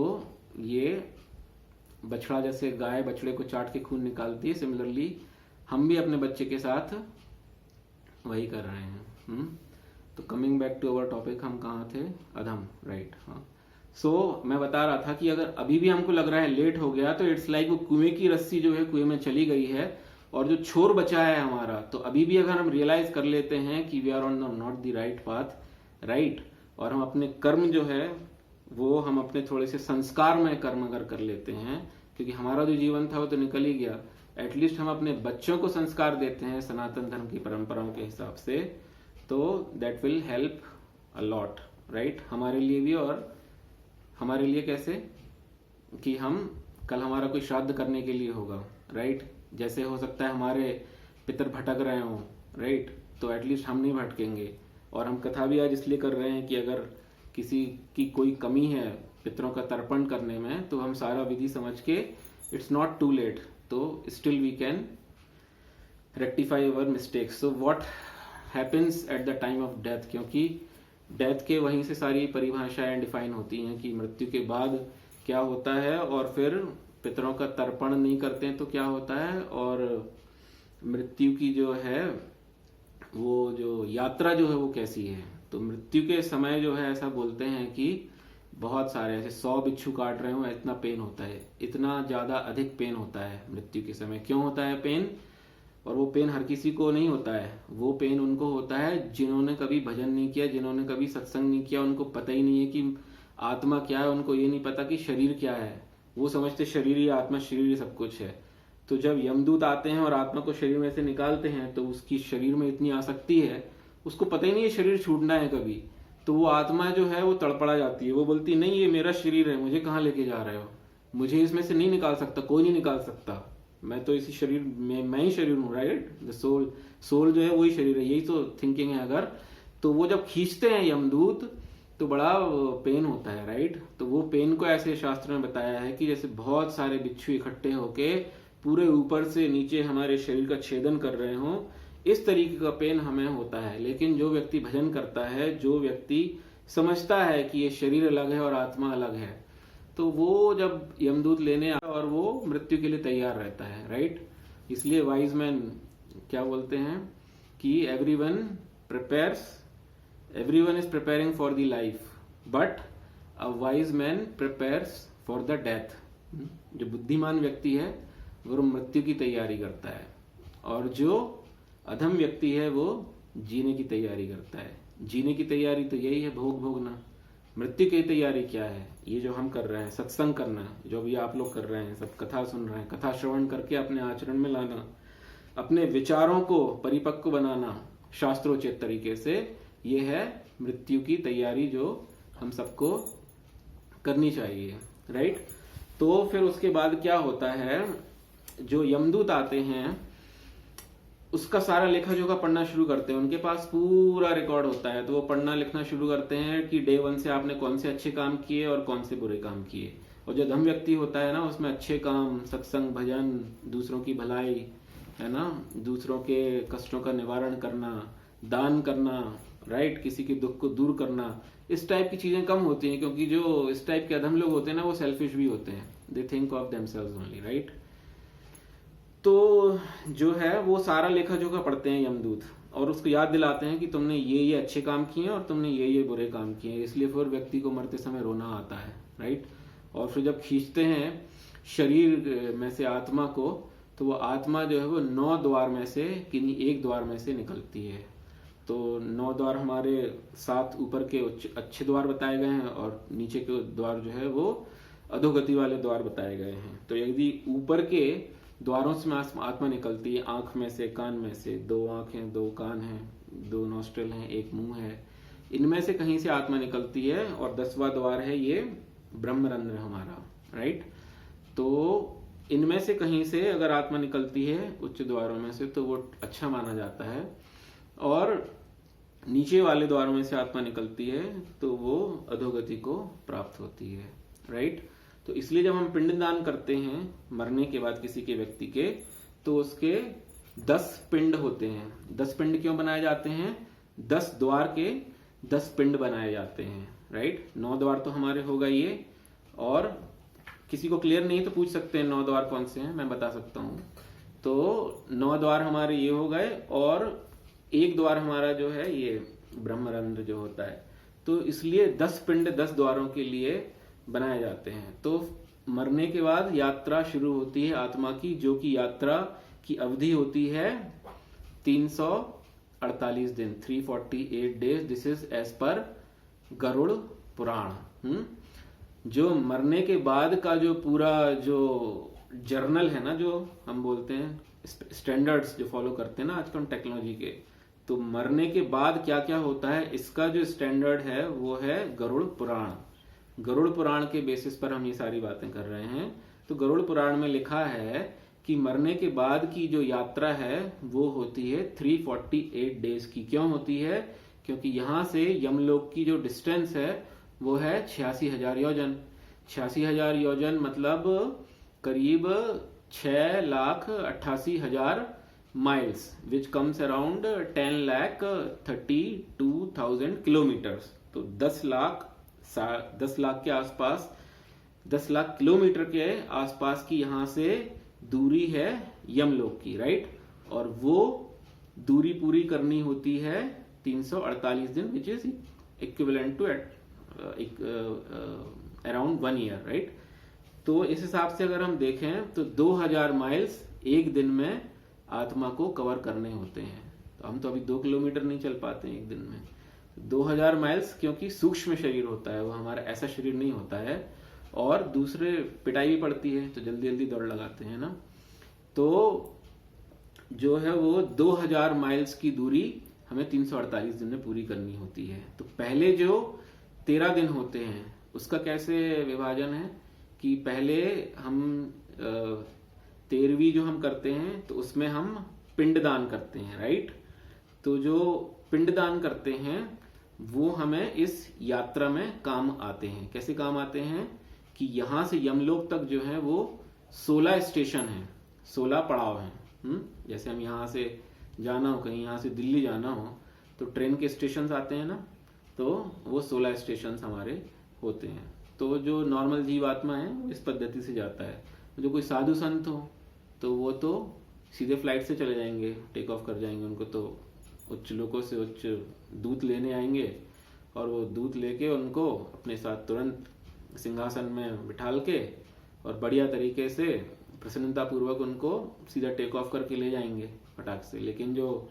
ये बछड़ा, जैसे गाय बछड़े को चाट के खून निकालती है, सिमिलरली हम भी अपने बच्चे के साथ वही कर रहे हैं। तो coming back to our topic, हम कहाँ थे? अधम, राइट? हाँ। सो मैं बता रहा था कि अगर अभी भी हमको लग रहा है लेट हो गया, तो इट्स लाइक वो कुएं की रस्सी जो है कुएं में चली गई है और जो छोर बचा है हमारा, तो अभी भी अगर हम रियलाइज कर लेते हैं कि we are on not the right path, right, और हम अपने कर्म जो है वो हम अपने थोड़े से संस्कार में कर्म अगर कर लेते हैं, क्योंकि हमारा जो जीवन था वो तो निकल ही गया, एटलीस्ट हम अपने बच्चों को संस्कार देते हैं सनातन धर्म की परंपराओं के हिसाब से, तो that will help a lot, right? हमारे लिए भी, और हमारे लिए कैसे कि हम कल हमारा कोई श्राद्ध करने के लिए होगा, राइट? जैसे हो सकता है हमारे पितर भटक रहे हों, राइट, तो एटलीस्ट हम नहीं भटकेंगे। और हम कथा भी आज इसलिए कर रहे हैं कि अगर किसी की कोई कमी है पितरों का तर्पण करने में, तो हम सारा विधि समझ के इट्स नॉट टू लेट, तो still we can rectify our mistakes. So what happens at the time of death, क्योंकि डेथ के वहीं से सारी परिभाषाएं डिफाइन होती हैं कि मृत्यु के बाद क्या होता है, और फिर पितरों का तर्पण नहीं करते हैं तो क्या होता है, और मृत्यु की जो है वो जो यात्रा जो है वो कैसी है। तो मृत्यु के समय जो है ऐसा बोलते हैं कि बहुत सारे ऐसे 100 बिच्छू काट रहे हो, इतना पेन होता है, इतना ज्यादा अधिक पेन होता है मृत्यु के समय। क्यों होता है पेन? और वो पेन हर किसी को नहीं होता है, वो पेन उनको होता है जिन्होंने कभी भजन नहीं किया, जिन्होंने कभी सत्संग नहीं किया, उनको पता ही नहीं है कि आत्मा क्या है, उनको ये नहीं पता कि शरीर क्या है। वो समझते शरीर ही आत्मा, शरीर ही सब कुछ है। तो जब यमदूत आते हैं और आत्मा को शरीर में से निकालते हैं तो उसकी शरीर में इतनी आसक्ति है, उसको पता ही नहीं है शरीर छूटना है कभी, तो वो आत्मा जो है वो तड़पड़ा जाती है। वो बोलती है नहीं ये मेरा शरीर है, मुझे कहाँ लेके जा रहे हो, मुझे इसमें से नहीं निकाल सकता, कोई नहीं निकाल सकता, मैं तो इसी शरीर में, मैं ही शरीर हूँ, राइट? द सोल, सोल जो है वही शरीर है, यही तो थिंकिंग है। अगर तो वो जब खींचते हैं यमदूत तो बड़ा पेन होता है, राइट? तो वो पेन को ऐसे शास्त्र में बताया है कि जैसे बहुत सारे बिच्छू इकट्ठे होके पूरे ऊपर से नीचे हमारे शरीर का छेदन कर रहे हो, इस तरीके का पेन हमें होता है। लेकिन जो व्यक्ति भजन करता है, जो व्यक्ति समझता है कि ये शरीर अलग है और आत्मा अलग है, तो वो जब यमदूत लेने आता है और वो मृत्यु के लिए तैयार रहता है, राइट। इसलिए वाइज मैन क्या बोलते हैं कि everyone is preparing for the life, but a wise man prepares for the death. जो बुद्धिमान व्यक्ति है वो मृत्यु की तैयारी करता है, और जो अधम व्यक्ति है वो जीने की तैयारी करता है। जीने की तैयारी तो यही है, भोग भोगना। मृत्यु की तैयारी क्या है? ये जो हम कर रहे हैं, सत्संग करना, जो भी आप लोग कर रहे हैं, सब कथा सुन रहे हैं, कथा श्रवण करके अपने आचरण में लाना, अपने विचारों को परिपक्व बनाना शास्त्रोचित तरीके से, ये है मृत्यु की तैयारी जो हम सबको करनी चाहिए, राइट। तो फिर उसके बाद क्या होता है, जो यमदूत आते हैं उसका सारा लेखा जोखा पढ़ना शुरू करते हैं। उनके पास पूरा रिकॉर्ड होता है, तो वो पढ़ना लिखना शुरू करते हैं कि डे 1 से आपने कौन से अच्छे काम किए और कौन से बुरे काम किए। और जो धम व्यक्ति होता है ना, उसमें अच्छे काम, सत्संग, भजन, दूसरों की भलाई, है ना, दूसरों के कष्टों का निवारण करना, दान करना, राइट, किसी के दुख को दूर करना, इस टाइप की चीजें कम होती हैं, क्योंकि जो इस टाइप के अधम लोग होते हैं ना, वो सेल्फिश भी होते हैं। They think of themselves only, right. तो जो है वो सारा लेखा जोखा पढ़ते हैं यमदूत, और उसको याद दिलाते हैं कि तुमने ये अच्छे काम किए और तुमने ये बुरे काम किए। इसलिए फिर व्यक्ति को मरते समय रोना आता है, राइट। और फिर जब खींचते हैं शरीर में से आत्मा को, तो वो आत्मा जो है वो 9 द्वार में से किन्हीं एक द्वार में से निकलती है। तो 9 द्वार हमारे 7 ऊपर के अच्छे द्वार बताए गए हैं, और नीचे के द्वार जो है वो अधोगति वाले द्वार बताए गए हैं। तो यदि ऊपर के द्वारों से आत्मा निकलती है, आंख में से, कान में से, 2 आंखें, 2 कान हैं, 2 नॉस्ट्रिल हैं, 1 मुंह है, इनमें से कहीं से आत्मा निकलती है। और 10वां द्वार है ये ब्रह्मरंध्र हमारा, राइट। तो इनमें से कहीं से अगर आत्मा निकलती है उच्च द्वारों में से, तो वो अच्छा माना जाता है। और नीचे वाले द्वारों में से आत्मा निकलती है तो वो अधोगति को प्राप्त होती है, राइट। तो इसलिए जब हम पिंडदान करते हैं मरने के बाद किसी के व्यक्ति के, तो उसके 10 पिंड होते हैं। 10 पिंड क्यों बनाए जाते हैं? 10 द्वार के 10 पिंड बनाए जाते हैं, राइट। 9 द्वार तो हमारे हो गए ये, और किसी को क्लियर नहीं तो पूछ सकते हैं 9 द्वार कौन से हैं, मैं बता सकता हूँ। तो 9 द्वार हमारे ये हो गए, और 1 द्वार हमारा जो है ये ब्रह्मरंध्र जो होता है। तो इसलिए 10 पिंड 10 द्वारों के लिए बनाए जाते हैं। तो मरने के बाद यात्रा शुरू होती है आत्मा की, जो कि यात्रा की अवधि होती है 348 दिन, 348 days. This is as per Garuda Purana. जो मरने के बाद का जो पूरा जो जर्नल है ना, जो हम बोलते हैं स्टैंडर्ड्स जो फॉलो करते हैं ना आजकल टेक्नोलॉजी के, तो मरने के बाद क्या क्या होता है इसका जो स्टैंडर्ड है वो है गरुड़ पुराण। गरुड़ पुराण के बेसिस पर हम ये सारी बातें कर रहे हैं। तो गरुड़ पुराण में लिखा है कि मरने के बाद की जो यात्रा है वो होती है 348 डेज की। क्यों होती है? क्योंकि यहां से यमलोक की जो डिस्टेंस है वो है 86,000 योजन। 86,000 योजन मतलब करीब 6,88,000 miles, which comes around 10,32,000 kilometres. तो 10 लाख के आसपास, 10 लाख किलोमीटर के आसपास की यहां से दूरी है यमलोक की, राइट। और वो दूरी पूरी करनी होती है 348 दिन, which is equivalent to around 1 year, right. तो इस हिसाब से अगर हम देखें तो 2000 माइल्स एक दिन में आत्मा को कवर करने होते हैं। तो हम तो अभी 2 किलोमीटर नहीं चल पाते हैं एक दिन में। 2000 माइल्स, क्योंकि सूक्ष्म शरीर होता है वो, हमारा ऐसा शरीर नहीं होता है। और दूसरे पिटाई भी पड़ती है तो जल्दी जल्दी दौड़ लगाते हैं ना। तो जो है वो 2000 माइल्स की दूरी हमें 348 दिन में पूरी करनी होती है। तो पहले जो 13 दिन होते हैं उसका कैसे विभाजन है कि पहले हम 13वीं जो हम करते हैं तो उसमें हम पिंडदान करते हैं, राइट। तो जो पिंडदान करते हैं वो हमें इस यात्रा में काम आते हैं। कैसे काम आते हैं कि यहां से यमलोक तक जो है वो 16 स्टेशन है, 16 पड़ाव हैं। जैसे हम यहां से जाना हो, कहीं यहां से दिल्ली जाना हो तो ट्रेन के स्टेशन आते हैं ना, तो वो 16 स्टेशन हमारे होते हैं। तो जो नॉर्मल जीवात्मा है वो इस पद्धति से जाता है। जो कोई साधु संत हो तो वो तो सीधे फ्लाइट से चले जाएंगे, टेक ऑफ कर जाएंगे। उनको तो उच्च लोकों से उच्च दूत लेने आएंगे और वो दूत लेके उनको अपने साथ तुरंत सिंहासन में बिठाल के और बढ़िया तरीके से प्रसन्नता पूर्वक उनको सीधा टेक ऑफ करके ले जाएंगे फटाक से। लेकिन जो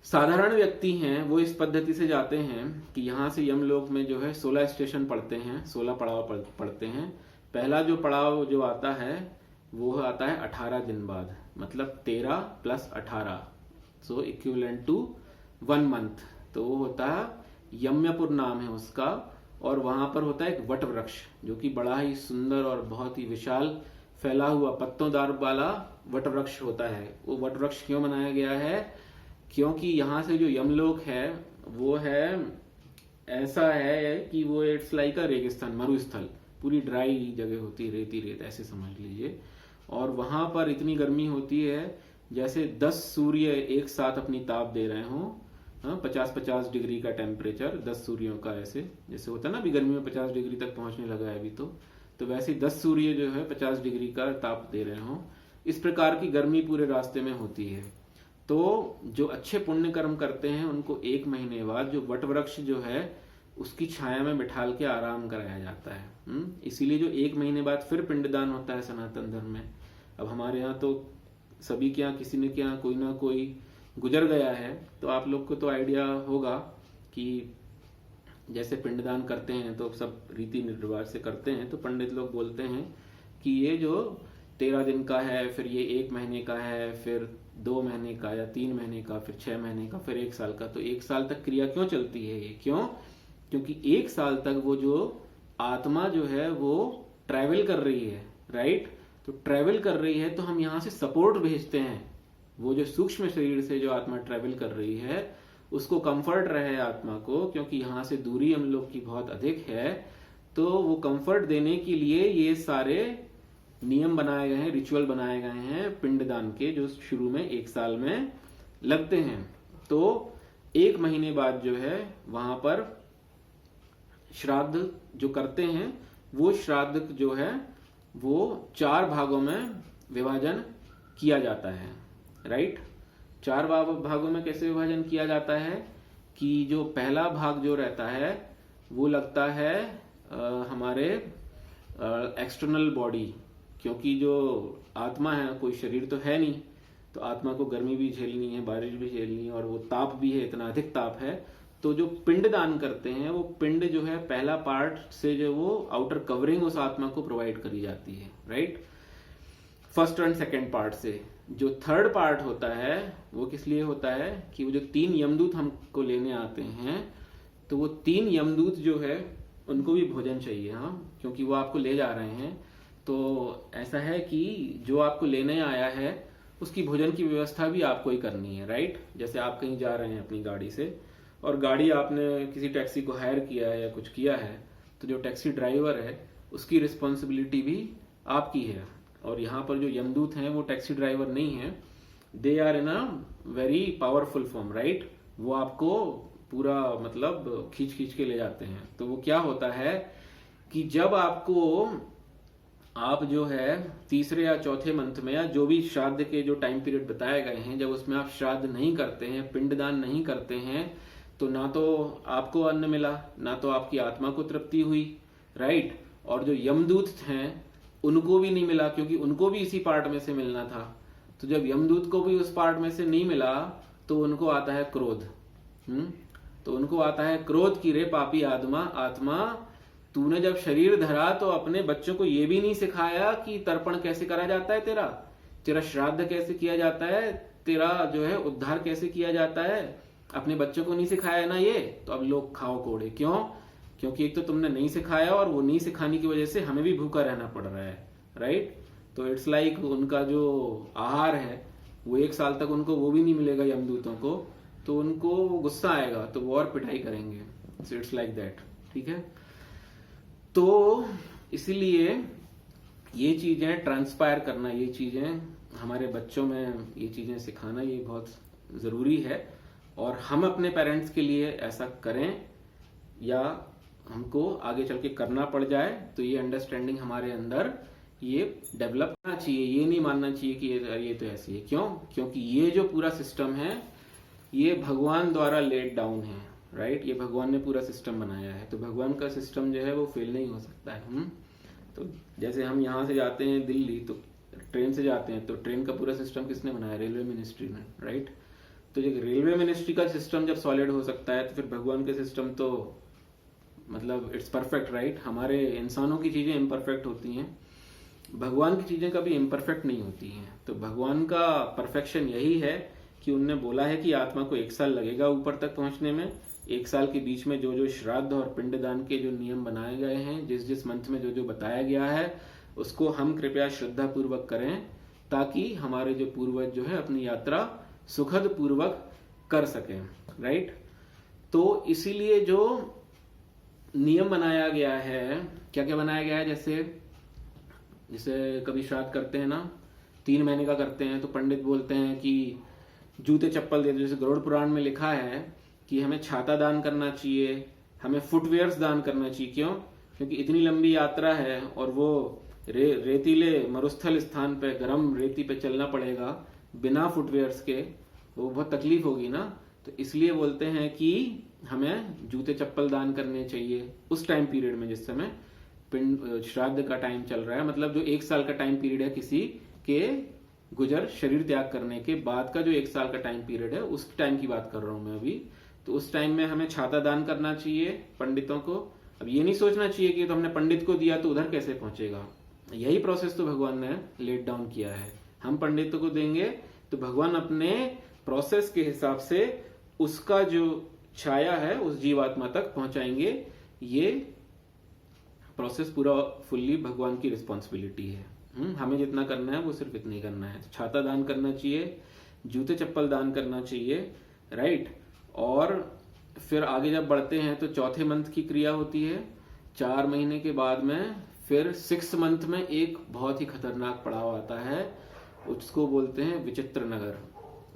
साधारण व्यक्ति हैं वो इस पद्धति से जाते हैं कि यहाँ से यमलोक में जो है 16 स्टेशन पड़ते हैं, 16 पड़ाव पड़ते हैं। पहला जो पड़ाव जो आता है वो आता है 18 दिन बाद, मतलब 13 + 18, सो इक्विवेलेंट टू 1 मंथ। तो वो होता है यम्यपुर नाम है उसका, और वहां पर होता है एक वट वृक्ष जो कि बड़ा ही सुंदर और बहुत ही विशाल फैला हुआ पत्तोंदार वाला वट वृक्ष होता है। वो वट वृक्ष क्यों बनाया गया है? क्योंकि यहाँ से जो यमलोक है वो है ऐसा है कि वो इट्स लाइक अ रेगिस्तान, मरुस्थल, पूरी ड्राई जगह होती है, रेती रेत ऐसे समझ लीजिए। और वहां पर इतनी गर्मी होती है जैसे 10 सूर्य एक साथ अपनी ताप दे रहे हों। 50-50 डिग्री का टेम्परेचर 10 सूर्यों का, ऐसे जैसे होता है ना, अभी गर्मी में 50 डिग्री तक पहुंचने लगा है अभी तो वैसे 10 सूर्य जो है 50 डिग्री का ताप दे रहे हों। इस प्रकार की गर्मी पूरे रास्ते में होती है। तो जो अच्छे पुण्य कर्म करते हैं उनको 1 महीने बाद जो वट वृक्ष जो है उसकी छाया में बिठाल के आराम कराया जाता है। इसीलिए जो 1 महीने बाद फिर पिंडदान होता है सनातन धर्म में। अब हमारे यहाँ तो सभी के यहाँ किसी ने के यहाँ कोई ना कोई गुजर गया है, तो आप लोग को तो आइडिया होगा कि जैसे पिंडदान करते हैं तो सब रीति रिवाज से करते हैं। तो पंडित लोग बोलते हैं कि ये जो 13 दिन का है, फिर ये 1 महीने का है, फिर 2 महीने का या 3 महीने का, फिर 6 महीने का, फिर 1 साल का। तो 1 साल तक क्रिया क्यों चलती है ये? क्यों? क्योंकि 1 साल तक वो जो आत्मा जो है वो ट्रैवल कर रही है, राइट? तो ट्रैवल कर रही है तो हम यहाँ से सपोर्ट भेजते हैं। वो जो सूक्ष्म शरीर से जो आत्मा ट्रैवल कर रही है उसको कंफर्ट रहे आत्मा को, क्योंकि यहाँ से दूरी हम लोग की बहुत अधिक है। तो वो कंफर्ट देने के लिए ये सारे नियम बनाए गए हैं, रिचुअल बनाए गए हैं पिंडदान के, जो शुरू में 1 साल में लगते हैं। तो 1 महीने बाद जो है वहां पर श्राद्ध जो करते हैं, वो श्राद्ध जो है वो 4 भागों में विभाजन किया जाता है, राइट? 4 भागों में कैसे विभाजन किया जाता है कि जो पहला भाग जो रहता है वो लगता है हमारे एक्सटर्नल बॉडी, क्योंकि जो आत्मा है कोई शरीर तो है नहीं, तो आत्मा को गर्मी भी झेलनी है, बारिश भी झेलनी है, और वो ताप भी है, इतना अधिक ताप है। तो जो पिंड दान करते हैं वो पिंड जो है पहला पार्ट से जो वो आउटर कवरिंग उस आत्मा को प्रोवाइड करी जाती है, right? First and second part से। जो थर्ड पार्ट होता है वो किस लिए होता है कि वो जो 3 यमदूत हमको लेने आते हैं, तो वो 3 यमदूत जो है उनको भी भोजन चाहिए, हाँ, क्योंकि वो आपको ले जा रहे हैं। तो ऐसा है कि जो आपको लेने आया है उसकी भोजन की व्यवस्था भी आपको ही करनी है, राइट? जैसे आप कहीं जा रहे हैं अपनी गाड़ी से, और गाड़ी आपने किसी टैक्सी को हायर किया है या कुछ किया है, तो जो टैक्सी ड्राइवर है उसकी रिस्पॉन्सिबिलिटी भी आपकी है। और यहाँ पर जो यमदूत हैं वो टैक्सी ड्राइवर नहीं है, they are in a very powerful form, right? वो आपको पूरा मतलब खींच खींच के ले जाते हैं। तो वो क्या होता है कि जब आपको आप जो है 3रे या 4थे मंथ में, या जो भी श्राद्ध के जो टाइम पीरियड बताए गए हैं, जब उसमें आप श्राद्ध नहीं करते हैं, पिंडदान नहीं करते हैं, तो ना तो आपको अन्न मिला, ना तो आपकी आत्मा को तृप्ति हुई, राइट? और जो यमदूत हैं उनको भी नहीं मिला, क्योंकि उनको भी इसी पार्ट में से मिलना था। तो जब यमदूत को भी उस पार्ट में से नहीं मिला तो उनको आता है क्रोध। तो उनको आता है क्रोध कि रे पापी आत्मा, तूने जब शरीर धरा तो अपने बच्चों को ये भी नहीं सिखाया कि तर्पण कैसे करा जाता है, तेरा श्राद्ध कैसे किया जाता है, तेरा जो है उद्धार कैसे किया जाता है, अपने बच्चों को नहीं सिखाया ना ये। तो अब लोग खाओ कोड़े। क्यों? क्योंकि एक तो तुमने नहीं सिखाया, और वो नहीं सिखाने की वजह से हमें भी भूखा रहना पड़ रहा है, राइट? तो इट्स लाइक उनका जो आहार है वो 1 साल तक उनको वो भी नहीं मिलेगा यमदूतों को, तो उनको गुस्सा आएगा, तो वो और पिटाई करेंगे। सो इट्स लाइक दैट, ठीक है? तो इसलिए ये चीजें ट्रांसपायर करना, ये चीजें हमारे बच्चों में ये चीजें सिखाना ये बहुत जरूरी है। और हम अपने पेरेंट्स के लिए ऐसा करें या हमको आगे चल के करना पड़ जाए, तो ये अंडरस्टैंडिंग हमारे अंदर ये डेवलप करना चाहिए। ये नहीं मानना चाहिए कि ये तो ऐसी है। क्यों? क्योंकि ये जो पूरा सिस्टम है ये भगवान द्वारा लेड डाउन है, राइट। ये भगवान ने पूरा सिस्टम बनाया है, तो भगवान का सिस्टम जो है वो फेल नहीं हो सकता है। तो जैसे हम यहाँ से जाते हैं दिल्ली, तो ट्रेन से जाते हैं, तो ट्रेन का पूरा सिस्टम किसने बनाया? रेलवे मिनिस्ट्री ने, राइट। तो जब रेलवे मिनिस्ट्री का सिस्टम जब सॉलिड हो सकता है, तो फिर भगवान के सिस्टम तो मतलब इट्स परफेक्ट, राइट। हमारे इंसानों की चीजें इम्परफेक्ट होती हैं, भगवान की चीजें कभी इम्परफेक्ट नहीं होती हैं। तो भगवान का परफेक्शन यही है कि उनने बोला है कि आत्मा को 1 साल लगेगा ऊपर तक पहुंचने में। 1 साल के बीच में जो जो श्राद्ध और पिंडदान के जो नियम बनाए गए हैं, जिस जिस मंत्र में जो जो बताया गया है, उसको हम कृपया श्रद्धा पूर्वक करें, ताकि हमारे जो पूर्वज जो है अपनी यात्रा सुखद पूर्वक कर सकें, राइट। तो इसीलिए जो नियम बनाया गया है, क्या क्या बनाया गया है, जैसे कभी श्राद्ध करते हैं ना, 3 महीने का करते हैं, तो पंडित बोलते हैं कि जूते चप्पल दे दो। जैसे गरुड़ पुराण में लिखा है कि हमें छाता दान करना चाहिए, हमें फुटवेयर्स दान करना चाहिए। क्यों? क्योंकि इतनी लंबी यात्रा है और वो रेतीले मरुस्थल स्थान पे गर्म रेती पे चलना पड़ेगा बिना फुटवेयर्स के, वो बहुत तकलीफ होगी ना। तो इसलिए बोलते हैं कि हमें जूते चप्पल दान करने चाहिए उस टाइम पीरियड में जिस समय पिंड श्राद्ध का टाइम चल रहा है। मतलब जो 1 साल का टाइम पीरियड है किसी के गुजर शरीर त्याग करने के बाद का जो 1 साल का टाइम पीरियड है, उस टाइम की बात कर रहा हूं मैं अभी। तो उस टाइम में हमें छाता दान करना चाहिए पंडितों को। अब ये नहीं सोचना चाहिए कि तो हमने पंडित को दिया तो उधर कैसे पहुंचेगा। यही प्रोसेस तो भगवान ने लेट डाउन किया है। हम पंडितों को देंगे तो भगवान अपने प्रोसेस के हिसाब से उसका जो छाया है उस जीवात्मा तक पहुंचाएंगे। ये प्रोसेस पूरा फुल्ली भगवान की रिस्पॉन्सिबिलिटी है। हमें जितना करना है वो सिर्फ इतना ही करना है। तो छाता दान करना चाहिए, जूते चप्पल दान करना चाहिए, राइट। और फिर आगे जब बढ़ते हैं तो चौथे मंथ की क्रिया होती है। 4 महीने के बाद में फिर 6 मंथ में एक बहुत ही खतरनाक पड़ाव आता है, उसको बोलते हैं विचित्र नगर।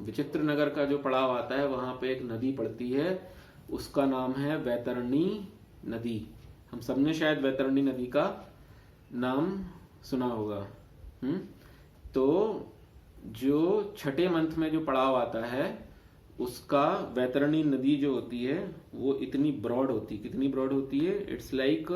विचित्र नगर का जो पड़ाव आता है, वहां पे एक नदी पड़ती है, उसका नाम है वैतरणी नदी। हम सबने शायद वैतरणी नदी का नाम सुना होगा। तो जो छठे मंथ में जो पड़ाव आता है, उसका वैतरणी नदी जो होती है वो इतनी ब्रॉड होती है। कितनी ब्रॉड होती है? इट्स लाइक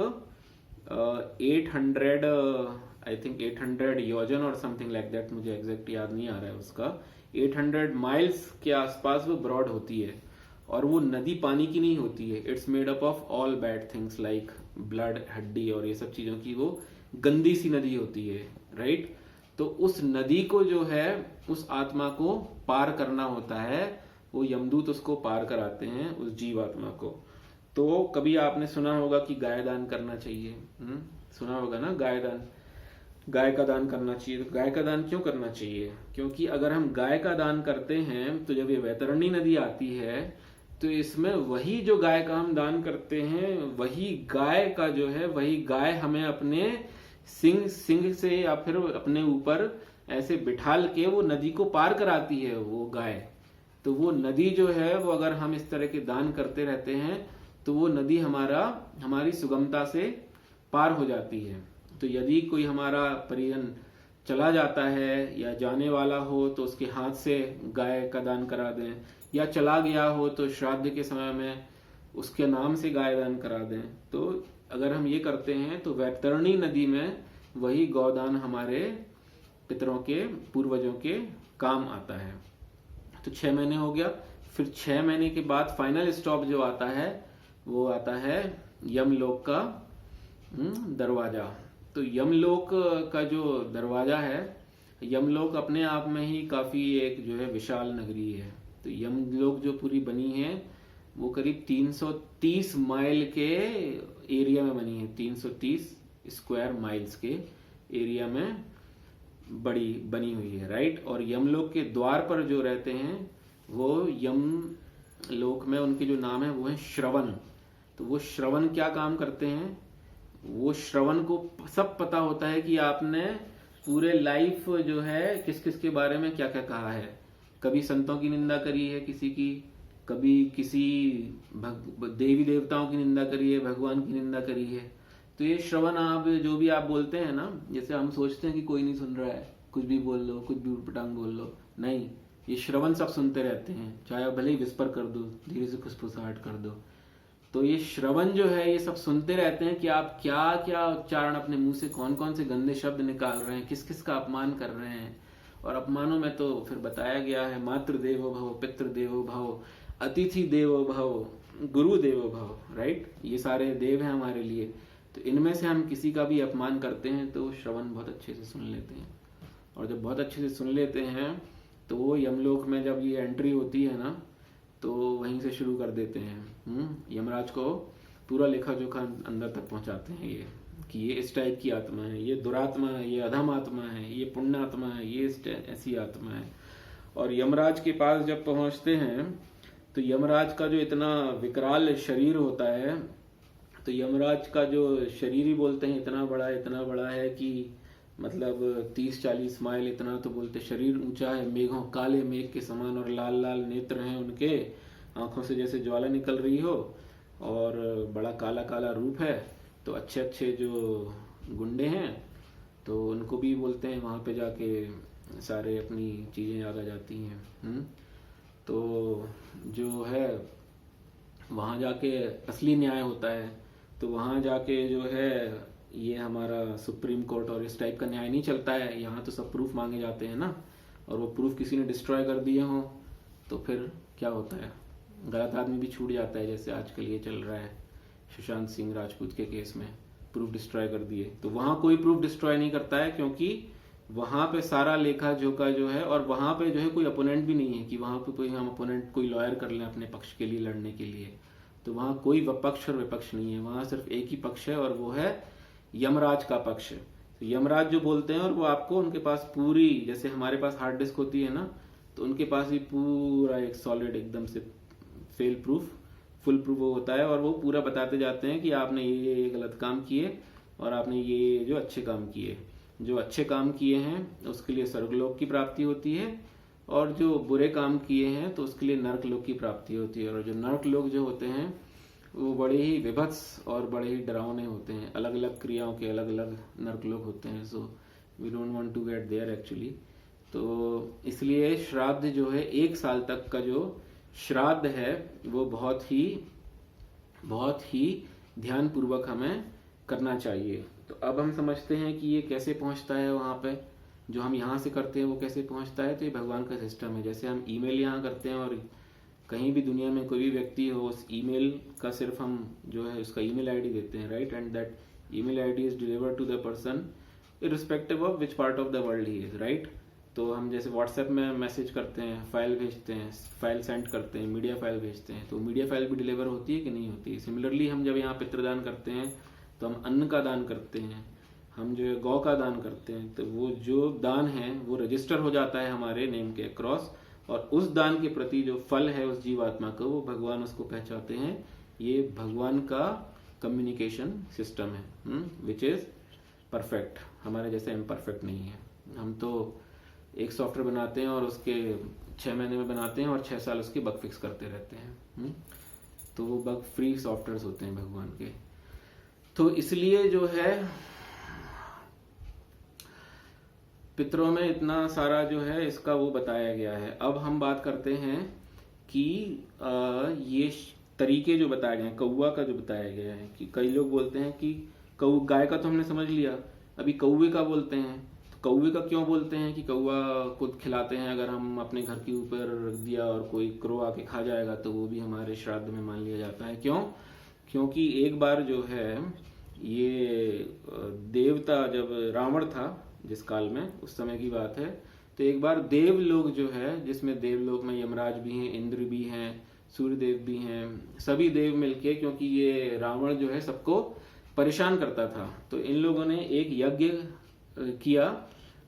800 आई थिंक 800 योजन और समथिंग लाइक दैट, मुझे एग्जैक्ट याद नहीं आ रहा है उसका। 800 माइल्स के आसपास वो ब्रॉड होती है। और वो नदी पानी की नहीं होती है, it's made up of all bad things like blood, हड्डी और ये सब चीजों की वो गंदी सी नदी होती है, राइट। तो उस नदी को जो है उस आत्मा को पार करना होता है, वो यमदूत उसको पार कराते हैं उस जीवात्मा को। तो कभी आपने सुना होगा कि गाय दान करना चाहिए, सुना होगा ना, गाय का दान करना चाहिए। तो गाय का दान क्यों करना चाहिए? क्योंकि अगर हम गाय का दान करते हैं तो जब ये वैतरणी नदी आती है तो इसमें वही जो गाय का हम दान करते हैं, वही गाय का जो है, वही गाय हमें अपने सिंग से या फिर अपने ऊपर ऐसे बिठाल के वो नदी को पार कराती है वो गाय। तो वो नदी जो है वो अगर हम इस तरह के दान करते रहते हैं तो वो नदी हमारी सुगमता से पार हो जाती है। तो यदि कोई हमारा परिजन चला जाता है या जाने वाला हो तो उसके हाथ से गाय का दान करा दें, या चला गया हो तो श्राद्ध के समय में उसके नाम से गाय दान करा दें। तो अगर हम ये करते हैं तो वैतरणी नदी में वही गौदान हमारे पितरों के, पूर्वजों के काम आता है। तो 6 महीने हो गया। फिर 6 महीने के बाद फाइनल स्टॉप जो आता है वो आता है यमलोक का दरवाजा। तो यमलोक का जो दरवाजा है, यमलोक अपने आप में ही काफी एक जो है विशाल नगरी है। तो यमलोक जो पूरी बनी है वो करीब 330 माइल के एरिया में बनी है। 330 स्क्वायर माइल्स के एरिया में बड़ी बनी हुई है, राइट। और यमलोक के द्वार पर जो रहते हैं वो यमलोक में उनके जो नाम है वो है श्रवण। तो वो श्रवण क्या काम करते हैं? वो श्रवण को सब पता होता है कि आपने पूरे लाइफ जो है किस किस के बारे में क्या क्या कहा है। कभी संतों की निंदा करी है किसी की, कभी किसी देवी देवताओं की निंदा करी है, भगवान की निंदा करी है। तो ये श्रवण आप जो भी आप बोलते हैं ना, जैसे हम सोचते हैं कि कोई नहीं सुन रहा है, कुछ भी बोल लो, कुछ भी उटपटांग बोल लो, नहीं, ये श्रवण सब सुनते रहते हैं, चाहे आप भले ही विस्पर कर दो, धीरे से फुसफुसाहट कर दो। तो ये श्रवण जो है ये सब सुनते रहते हैं कि आप क्या क्या उच्चारण अपने मुंह से, कौन कौन से गंदे शब्द निकाल रहे हैं, किस किस का अपमान कर रहे हैं। और अपमानों में तो फिर बताया गया है, मातृ देवो भव, पितृ देवो भव, अतिथि देवो भव, गुरु देवो भव, राइट। ये सारे देव हैं हमारे लिए। तो इनमें से हम किसी का भी अपमान करते हैं तो श्रवण बहुत अच्छे से सुन लेते हैं। और जब बहुत अच्छे से सुन लेते हैं तो वो यमलोक में जब ये एंट्री होती है ना, तो वहीं से शुरू कर देते हैं। यमराज को पूरा लेखा जोखा अंदर तक पहुंचाते हैं ये, कि ये इस टाइप की आत्मा है, ये दुरात्मा है, ये अधम आत्मा है, ये पुण्य आत्मा है, ये ऐसी आत्मा है। और यमराज के पास जब पहुंचते हैं तो यमराज का जो इतना विकराल शरीर होता है, तो यमराज का जो शरीर ही बोलते हैं इतना बड़ा है कि मतलब 30-40 माइल, इतना तो बोलते। शरीर ऊंचा है, मेघों, काले मेघ के समान, और लाल लाल नेत्र हैं उनके, आंखों से जैसे ज्वाला निकल रही हो, और बड़ा काला काला रूप है। तो अच्छे अच्छे जो गुंडे हैं तो उनको भी बोलते हैं वहां पे जाके सारे अपनी चीजें याद आ जाती हैं। तो जो है वहां जाके असली न्याय होता है। तो वहां जाके जो है ये हमारा सुप्रीम कोर्ट और इस टाइप का न्याय नहीं चलता है। यहाँ तो सब प्रूफ मांगे जाते हैं ना, और वो प्रूफ किसी ने डिस्ट्रॉय कर दिए हो तो फिर क्या होता है, गलत आदमी भी छूट जाता है। जैसे आजकल ये चल रहा है सुशांत सिंह राजपूत के केस में, प्रूफ डिस्ट्रॉय कर दिए। तो वहां कोई प्रूफ डिस्ट्रॉय नहीं करता है, क्योंकि वहां पे सारा लेखा जोखा जो है, और वहां पे जो है कोई अपोनेंट भी नहीं है कि वहां पे कोई हम अपोनेंट कोई लॉयर कर लें अपने पक्ष के लिए लड़ने के लिए। तो वहां कोई पक्ष और विपक्ष नहीं है, वहां सिर्फ एक ही पक्ष है, और वो है यमराज का पक्ष। तो यमराज जो बोलते हैं, और वो आपको उनके पास पूरी, जैसे हमारे पास हार्ड डिस्क होती है ना, तो उनके पास भी पूरा एक सॉलिड एकदम से फेल प्रूफ, फुल प्रूफ वो होता है। और वो पूरा बताते जाते हैं कि आपने ये गलत काम किए और आपने ये जो अच्छे काम किए। जो अच्छे काम किए हैं उसके लिए स्वर्गलोक की प्राप्ति होती है, और जो बुरे काम किए हैं तो उसके लिए नरक लोक की प्राप्ति होती है। और जो नरक लोक जो होते हैं वो बड़े ही विभत्स और बड़े ही डरावने होते हैं। अलग अलग क्रियाओं के अलग अलग नरक लोक होते हैं। So we don't want to get there actually. तो इसलिए श्राद्ध जो है 1 साल तक का जो श्राद्ध है वो बहुत ही ध्यान पूर्वक हमें करना चाहिए। तो अब हम समझते हैं कि ये कैसे पहुंचता है वहां पे, जो हम यहाँ से करते हैं वो कैसे पहुंचता है। तो ये भगवान का सिस्टम है। जैसे हम ईमेल यहाँ करते हैं, और कहीं भी दुनिया में कोई भी व्यक्ति हो, उस ईमेल का सिर्फ हम जो है उसका ईमेल आईडी देते हैं, right, and that email ID is delivered to the person irrespective of which part of the world he is, right. तो हम जैसे व्हाट्सएप में मैसेज करते हैं, फाइल भेजते हैं, फाइल सेंड करते हैं, मीडिया फाइल भेजते हैं, तो मीडिया फाइल भी डिलीवर होती है कि नहीं होती। सिमिलरली हम जब यहाँ पितृदान करते हैं तो हम अन्न का दान करते हैं, हम जो है गौ का दान करते हैं। तो वो जो दान है वो रजिस्टर हो जाता है हमारे नेम के अक्रॉस, और उस दान के प्रति जो फल है उस जीवात्मा को, वो भगवान उसको पहचानते हैं। ये भगवान का कम्युनिकेशन सिस्टम है, विच इज परफेक्ट। हमारे जैसे इम्परफेक्ट नहीं है। हम तो एक सॉफ्टवेयर बनाते हैं और उसके 6 महीने में बनाते हैं और 6 साल उसके बग फिक्स करते रहते हैं। तो वो बग फ्री सॉफ्टवेयर होते हैं भगवान के। तो इसलिए जो है पितरों में इतना सारा जो है इसका वो बताया गया है। अब हम बात करते हैं कि ये तरीके जो बताए गए हैं, कौवा का जो बताया गया है, कि कई लोग बोलते हैं कि गाय का तो हमने समझ लिया, अभी कौवे का बोलते हैं। तो कौवे का क्यों बोलते हैं कि कौवा को खिलाते हैं, अगर हम अपने घर के ऊपर रख दिया और कोई क्रो आके खा जाएगा तो वो भी हमारे श्राद्ध में मान लिया जाता है। क्यों? क्योंकि एक बार जो है ये देवता, जब रावण था जिस काल में, उस समय की बात है, तो एक बार देव लोग जो है, जिसमें देव लोग में यमराज भी हैं, इंद्र भी हैं, सूर्यदेव भी हैं, सभी देव मिलके, क्योंकि ये रावण जो है सबको परेशान करता था, तो इन लोगों ने एक यज्ञ किया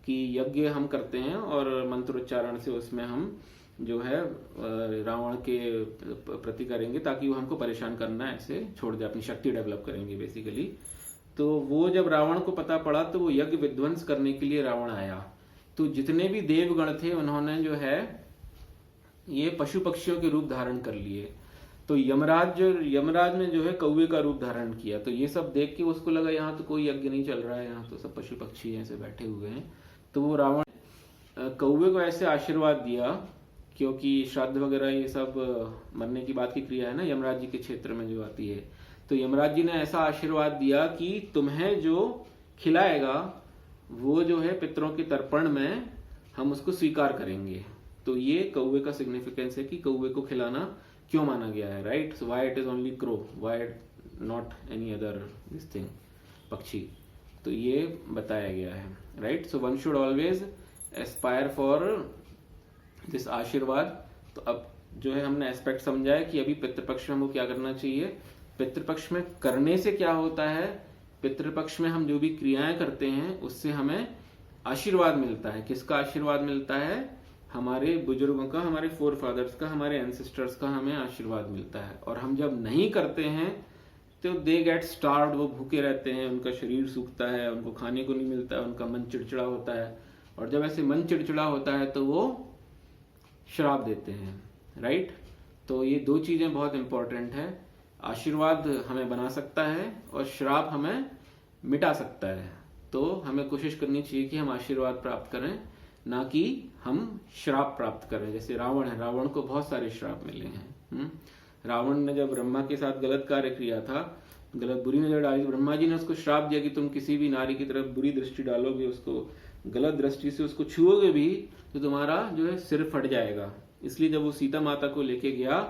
कि यज्ञ हम करते हैं और मंत्रोच्चारण से उसमें हम जो है रावण के प्रति करेंगे ताकि वो हमको परेशान करना ऐसे छोड़ दे, अपनी शक्ति डेवलप करेंगे बेसिकली। तो वो जब रावण को पता पड़ा तो वो यज्ञ विध्वंस करने के लिए रावण आया। तो जितने भी देवगण थे उन्होंने जो है ये पशु पक्षियों के रूप धारण कर लिए। तो यमराज ने जो है कौवे का रूप धारण किया। तो ये सब देख के उसको लगा यहाँ तो कोई यज्ञ नहीं चल रहा है, यहाँ तो सब पशु पक्षी ऐसे बैठे हुए हैं। तो वो रावण कौवे को ऐसे आशीर्वाद दिया, क्योंकि श्राद्ध वगैरह ये सब मरने की बात की क्रिया है ना यमराज जी के क्षेत्र में जो आती है। तो यमराज जी ने ऐसा आशीर्वाद दिया कि तुम्हें जो खिलाएगा वो जो है पितरों के तर्पण में हम उसको स्वीकार करेंगे। तो ये कौवे का सिग्निफिकेंस है कि कौवे को खिलाना क्यों माना गया है, right. So why it is only crow, why not any other this thing, पक्षी। तो ये बताया गया है, right. So one should always Aspire for this आशीर्वाद। तो अब जो है हमने एस्पेक्ट समझा है कि अभी पितृपक्ष में हमको क्या करना चाहिए। पितृपक्ष में करने से क्या होता है, पितृपक्ष में हम जो भी क्रियाएं करते हैं उससे हमें आशीर्वाद मिलता है। किसका आशीर्वाद मिलता है, हमारे बुजुर्गों का, हमारे फोर फादर्स का, हमारे एंसेस्टर्स का हमें आशीर्वाद मिलता है। और हम जब नहीं करते हैं तो दे गेट स्टार्व्ड, वो भूखे रहते हैं, उनका शरीर सूखता है, उनको खाने को नहीं मिलता है, उनका मन चिड़चिड़ा होता है। और जब ऐसे मन चिड़चिड़ा होता है तो वो श्राप देते हैं, राइट। तो ये दो चीजें बहुत इंपॉर्टेंट है। आशीर्वाद हमें बना सकता है और श्राप हमें मिटा सकता है। तो हमें कोशिश करनी चाहिए कि हम आशीर्वाद प्राप्त करें, ना कि हम श्राप प्राप्त करें। जैसे रावण है, रावण को बहुत सारे श्राप मिले हैं। रावण ने जब ब्रह्मा के साथ गलत कार्य किया था, गलत बुरी नजर डाली, ब्रह्मा जी ने उसको श्राप दिया कि तुम किसी भी नारी की तरफ बुरी दृष्टि डालोगे, उसको गलत दृष्टि से उसको छुओगे भी तो तुम्हारा जो है सिर फट जाएगा। इसलिए जब वो सीता माता को लेके गया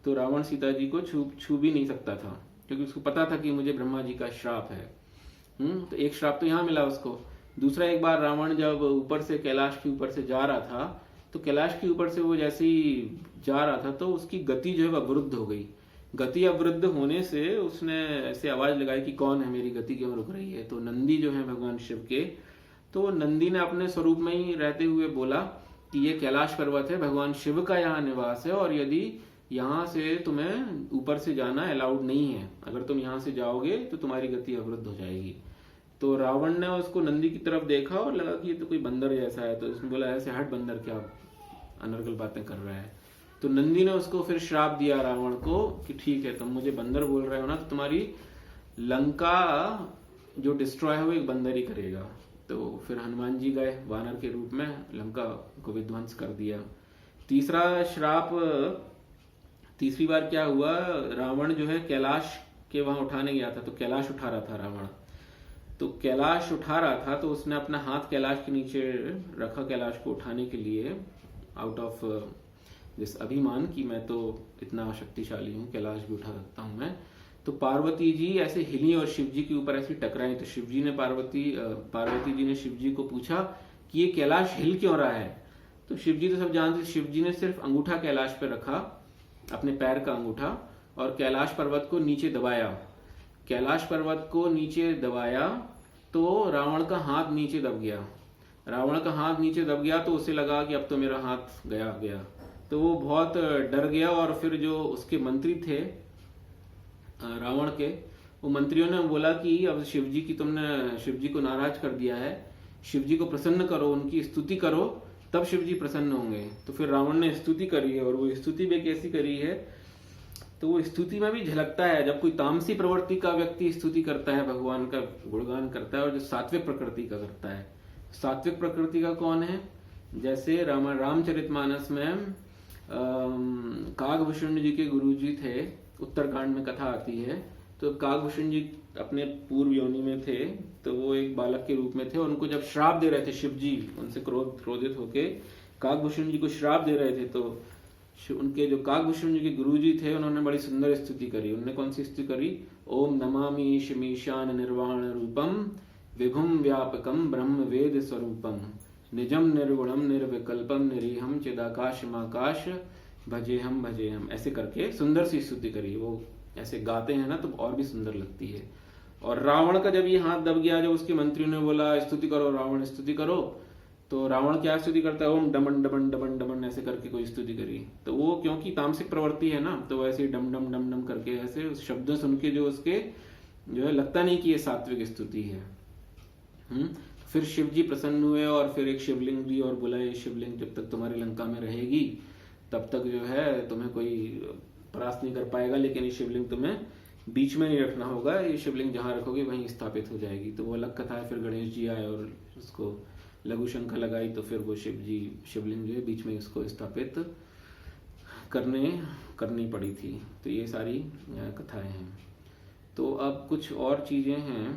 तो रावण सीता जी को छू भी नहीं सकता था, क्योंकि उसको पता था कि मुझे ब्रह्मा जी का श्राप है। तो एक श्राप तो यहाँ मिला उसको। दूसरा, एक बार रावण जब ऊपर से कैलाश के ऊपर से जा रहा था, तो कैलाश के ऊपर से वो जैसे ही जा रहा था तो उसकी गति जो है अवरुद्ध हो गई। गति अवरुद्ध होने से उसने ऐसे आवाज लगाई कि कौन है, मेरी गति क्यों रुक रही है। तो नंदी जो है भगवान शिव के, तो नंदी ने अपने स्वरूप में ही रहते हुए बोला कि ये कैलाश पर्वत है, भगवान शिव का यहाँ निवास है, और यदि यहाँ से तुम्हें ऊपर से जाना अलाउड नहीं है, अगर तुम यहाँ से जाओगे तो तुम्हारी गति अवरुद्ध हो जाएगी। तो रावण ने उसको नंदी की तरफ देखा और लगा कि ये तो कोई बंदर जैसा है, तो उसने बोला ऐसे हट बंदर, क्या अनर्गल बातें कर रहा है। तो नंदी ने उसको फिर श्राप दिया रावण को कि ठीक है, तुम मुझे बंदर बोल रहे हो ना, तो तुम्हारी लंका जो डिस्ट्रॉय है वो एक बंदर ही करेगा। तो फिर हनुमान जी गए वानर के रूप में, लंका को विध्वंस कर दिया। तीसरा श्राप, तीसरी बार क्या हुआ, रावण जो है कैलाश के वहां उठाने गया था। तो कैलाश उठा रहा था रावण, तो कैलाश उठा रहा था तो उसने अपना हाथ कैलाश के नीचे रखा कैलाश को उठाने के लिए, आउट ऑफ दिस अभिमान कि मैं तो इतना शक्तिशाली हूँ, कैलाश भी उठा सकता हूँ मैं। तो पार्वती जी ऐसे हिली और शिव जी के ऊपर ऐसे टकराई। तो शिव जी ने पार्वती जी ने शिव जी को पूछा कि ये कैलाश हिल क्यों रहा है। तो शिव जी तो सब जानते, शिव जी ने सिर्फ अंगूठा कैलाश पे रखा, अपने पैर का अंगूठा, और कैलाश पर्वत को नीचे दबाया। कैलाश पर्वत को नीचे दबाया तो रावण का हाथ नीचे दब गया। रावण का हाथ नीचे दब गया तो उसे लगा कि अब तो मेरा हाथ गया। तो वो बहुत डर गया, और फिर जो उसके मंत्री थे रावण के, वो मंत्रियों ने बोला कि अब शिव जी को नाराज कर दिया है, शिव जी को प्रसन्न करो, उनकी स्तुति करो, तब शिव जी प्रसन्न होंगे। तो फिर रावण ने स्तुति करी है, और वो स्तुति भी कैसी करी है, तो वो स्तुति में भी झलकता है। जब कोई तामसी प्रवृत्ति का व्यक्ति स्तुति करता है, भगवान का गुणगान करता है, और जो सात्विक प्रकृति का करता है। सात्विक प्रकृति का कौन है, जैसे रामचरितमानस में कागभूषण जी के गुरु जी थे, उत्तरकांड में कथा आती है। तो कागभूषण जी अपने पूर्व योनि में थे, तो वो एक बालक के रूप में थे, और उनको जब श्राप दे रहे थे शिव जी, उनसे क्रोधित होके कागभूषण जी को श्राप दे रहे थे, तो उनके जो कागभूषण जी के गुरु जी थे, उन्होंने बड़ी सुंदर स्तुति करी। उन्होंने कौन सी स्तुति करी, ओम नमामि शमीशान निर्वाण रूपम विभुम व्यापकम ब्रह्म वेद स्वरूपम निजम निर्गुणम निर्विकल्पम निरीहम चिदाकाशमाकाश भजे हम, ऐसे करके सुंदर सी स्तुति करी। वो ऐसे गाते हैं ना तो और भी सुंदर लगती है। और रावण का जब ये हाथ दब गया, जब उसके मंत्रियों ने बोला स्तुति करो रावण स्तुति करो, तो रावण क्या स्तुति करता है, ओम डमन डमन डमन डमन ऐसे करके कोई स्तुति करी। तो वो क्योंकि तामसिक प्रवृत्ति है ना, तो वैसे डम डम डम डम करके ऐसे शब्द सुन के जो उसके जो है लगता नहीं कि ये सात्विक स्तुति है। फिर शिव जी प्रसन्न हुए, और फिर एक शिवलिंग दी और बोला ये शिवलिंग जब तक तुम्हारी लंका में रहेगी तब तक जो है तुम्हें कोई परास्त नहीं कर पाएगा, लेकिन ये शिवलिंग तुम्हें बीच में नहीं रखना होगा, ये शिवलिंग जहाँ रखोगे वहीं स्थापित हो जाएगी। तो वो अलग कथा है। फिर गणेश जी आए और उसको लघु शंख लगाई, तो फिर वो शिवलिंग जो है बीच में इसको स्थापित करनी पड़ी थी। तो ये सारी कथाएं हैं। तो अब कुछ और चीज़ें हैं।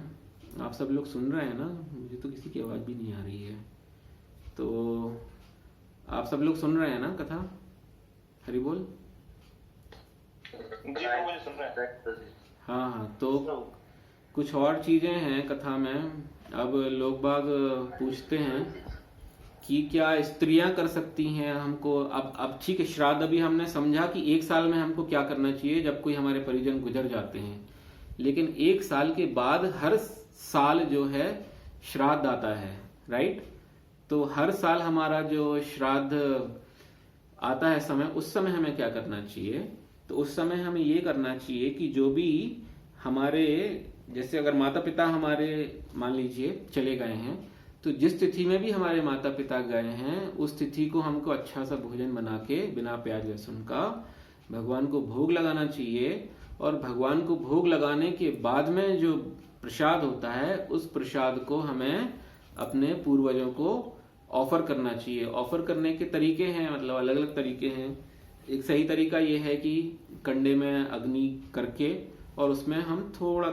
आप सब लोग सुन रहे हैं ना? मुझे तो किसी की आवाज़ भी नहीं आ रही है। तो आप सब लोग सुन रहे हैं ना कथा? हरि बोल। जी मुझे सुन रहे हैं। हाँ, तो कुछ और चीज़ें हैं कथा में। अब लोग बाग पूछते हैं कि क्या स्त्रियां कर सकती हैं हमको? अब ठीक है, श्राद्ध अभी हमने समझा कि 1 साल में हमको क्या करना चाहिए जब कोई हमारे परिजन गुजर जाते हैं, लेकिन 1 साल के बाद हर साल जो है श्राद्ध आता है, राइट? तो हर साल हमारा जो श्राद्ध आता है समय, उस समय हमें क्या करना चाहिए? तो उस समय हमें ये करना चाहिए कि जो भी हमारे, जैसे अगर माता पिता हमारे मान लीजिए चले गए हैं, तो जिस तिथि में भी हमारे माता पिता गए हैं उस तिथि को हमको अच्छा सा भोजन बना के बिना प्याज लहसुन का भगवान को भोग लगाना चाहिए। और भगवान को भोग लगाने के बाद में जो प्रसाद होता है, उस प्रसाद को हमें अपने पूर्वजों को ऑफर करना चाहिए। ऑफर करने के तरीके हैं, मतलब अलग अलग तरीके हैं। एक सही तरीका ये है कि कंडे में अग्नि करके और उसमें हम थोड़ा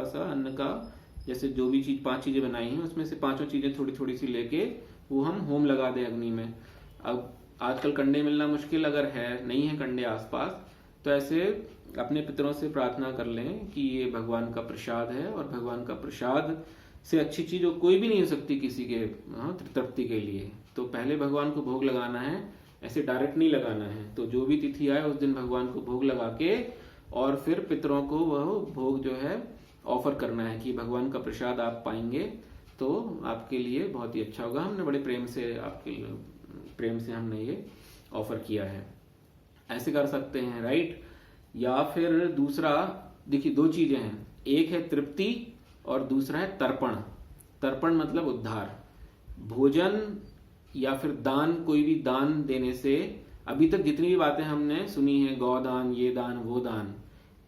सा अन्न का, जैसे जो भी चीज 5 चीजें बनाई हैं उसमें से 5 चीजें थोड़ी थोड़ी सी लेके वो हम होम लगा दें अग्नि में। अब आजकल कंडे मिलना मुश्किल, अगर है नहीं है कंडे आसपास, तो ऐसे अपने पितरों से प्रार्थना कर लें कि ये भगवान का प्रसाद है, और भगवान का प्रसाद से अच्छी चीज कोई भी नहीं हो सकती किसी के तृप्ति के लिए। तो पहले भगवान को भोग लगाना है, ऐसे डायरेक्ट नहीं लगाना है। तो जो भी तिथि आए उस दिन भगवान को भोग लगा के और फिर पितरों को वह भोग जो है ऑफर करना है कि भगवान का प्रसाद आप पाएंगे तो आपके लिए बहुत ही अच्छा होगा। हमने बड़े प्रेम से हमने ये ऑफर किया है। ऐसे कर सकते हैं, राइट? या फिर दूसरा, देखिए 2 चीजें हैं, एक है तृप्ति और दूसरा है तर्पण। तर्पण मतलब उद्धार। भोजन या फिर दान, कोई भी दान देने से, अभी तक जितनी भी बातें हमने सुनी है, गौदान, ये दान, वो दान,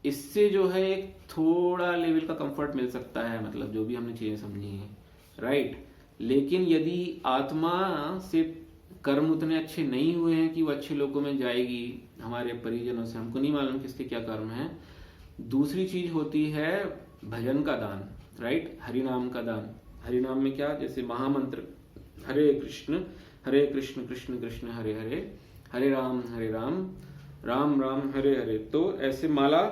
इससे जो है एक थोड़ा लेवल का कंफर्ट मिल सकता है, मतलब जो भी हमने चीजें समझी हैं, राइट? लेकिन यदि आत्मा से कर्म उतने अच्छे नहीं हुए हैं कि वो अच्छे लोगों में जाएगी, हमारे परिजनों से, हमको नहीं मालूम किसके क्या कर्म है। दूसरी चीज होती है भजन का दान, राइट? हरिनाम का दान। हरिनाम में क्या, जैसे महामंत्र हरे कृष्ण कृष्ण कृष्ण हरे हरे, हरे राम राम राम हरे हरे। तो ऐसे माला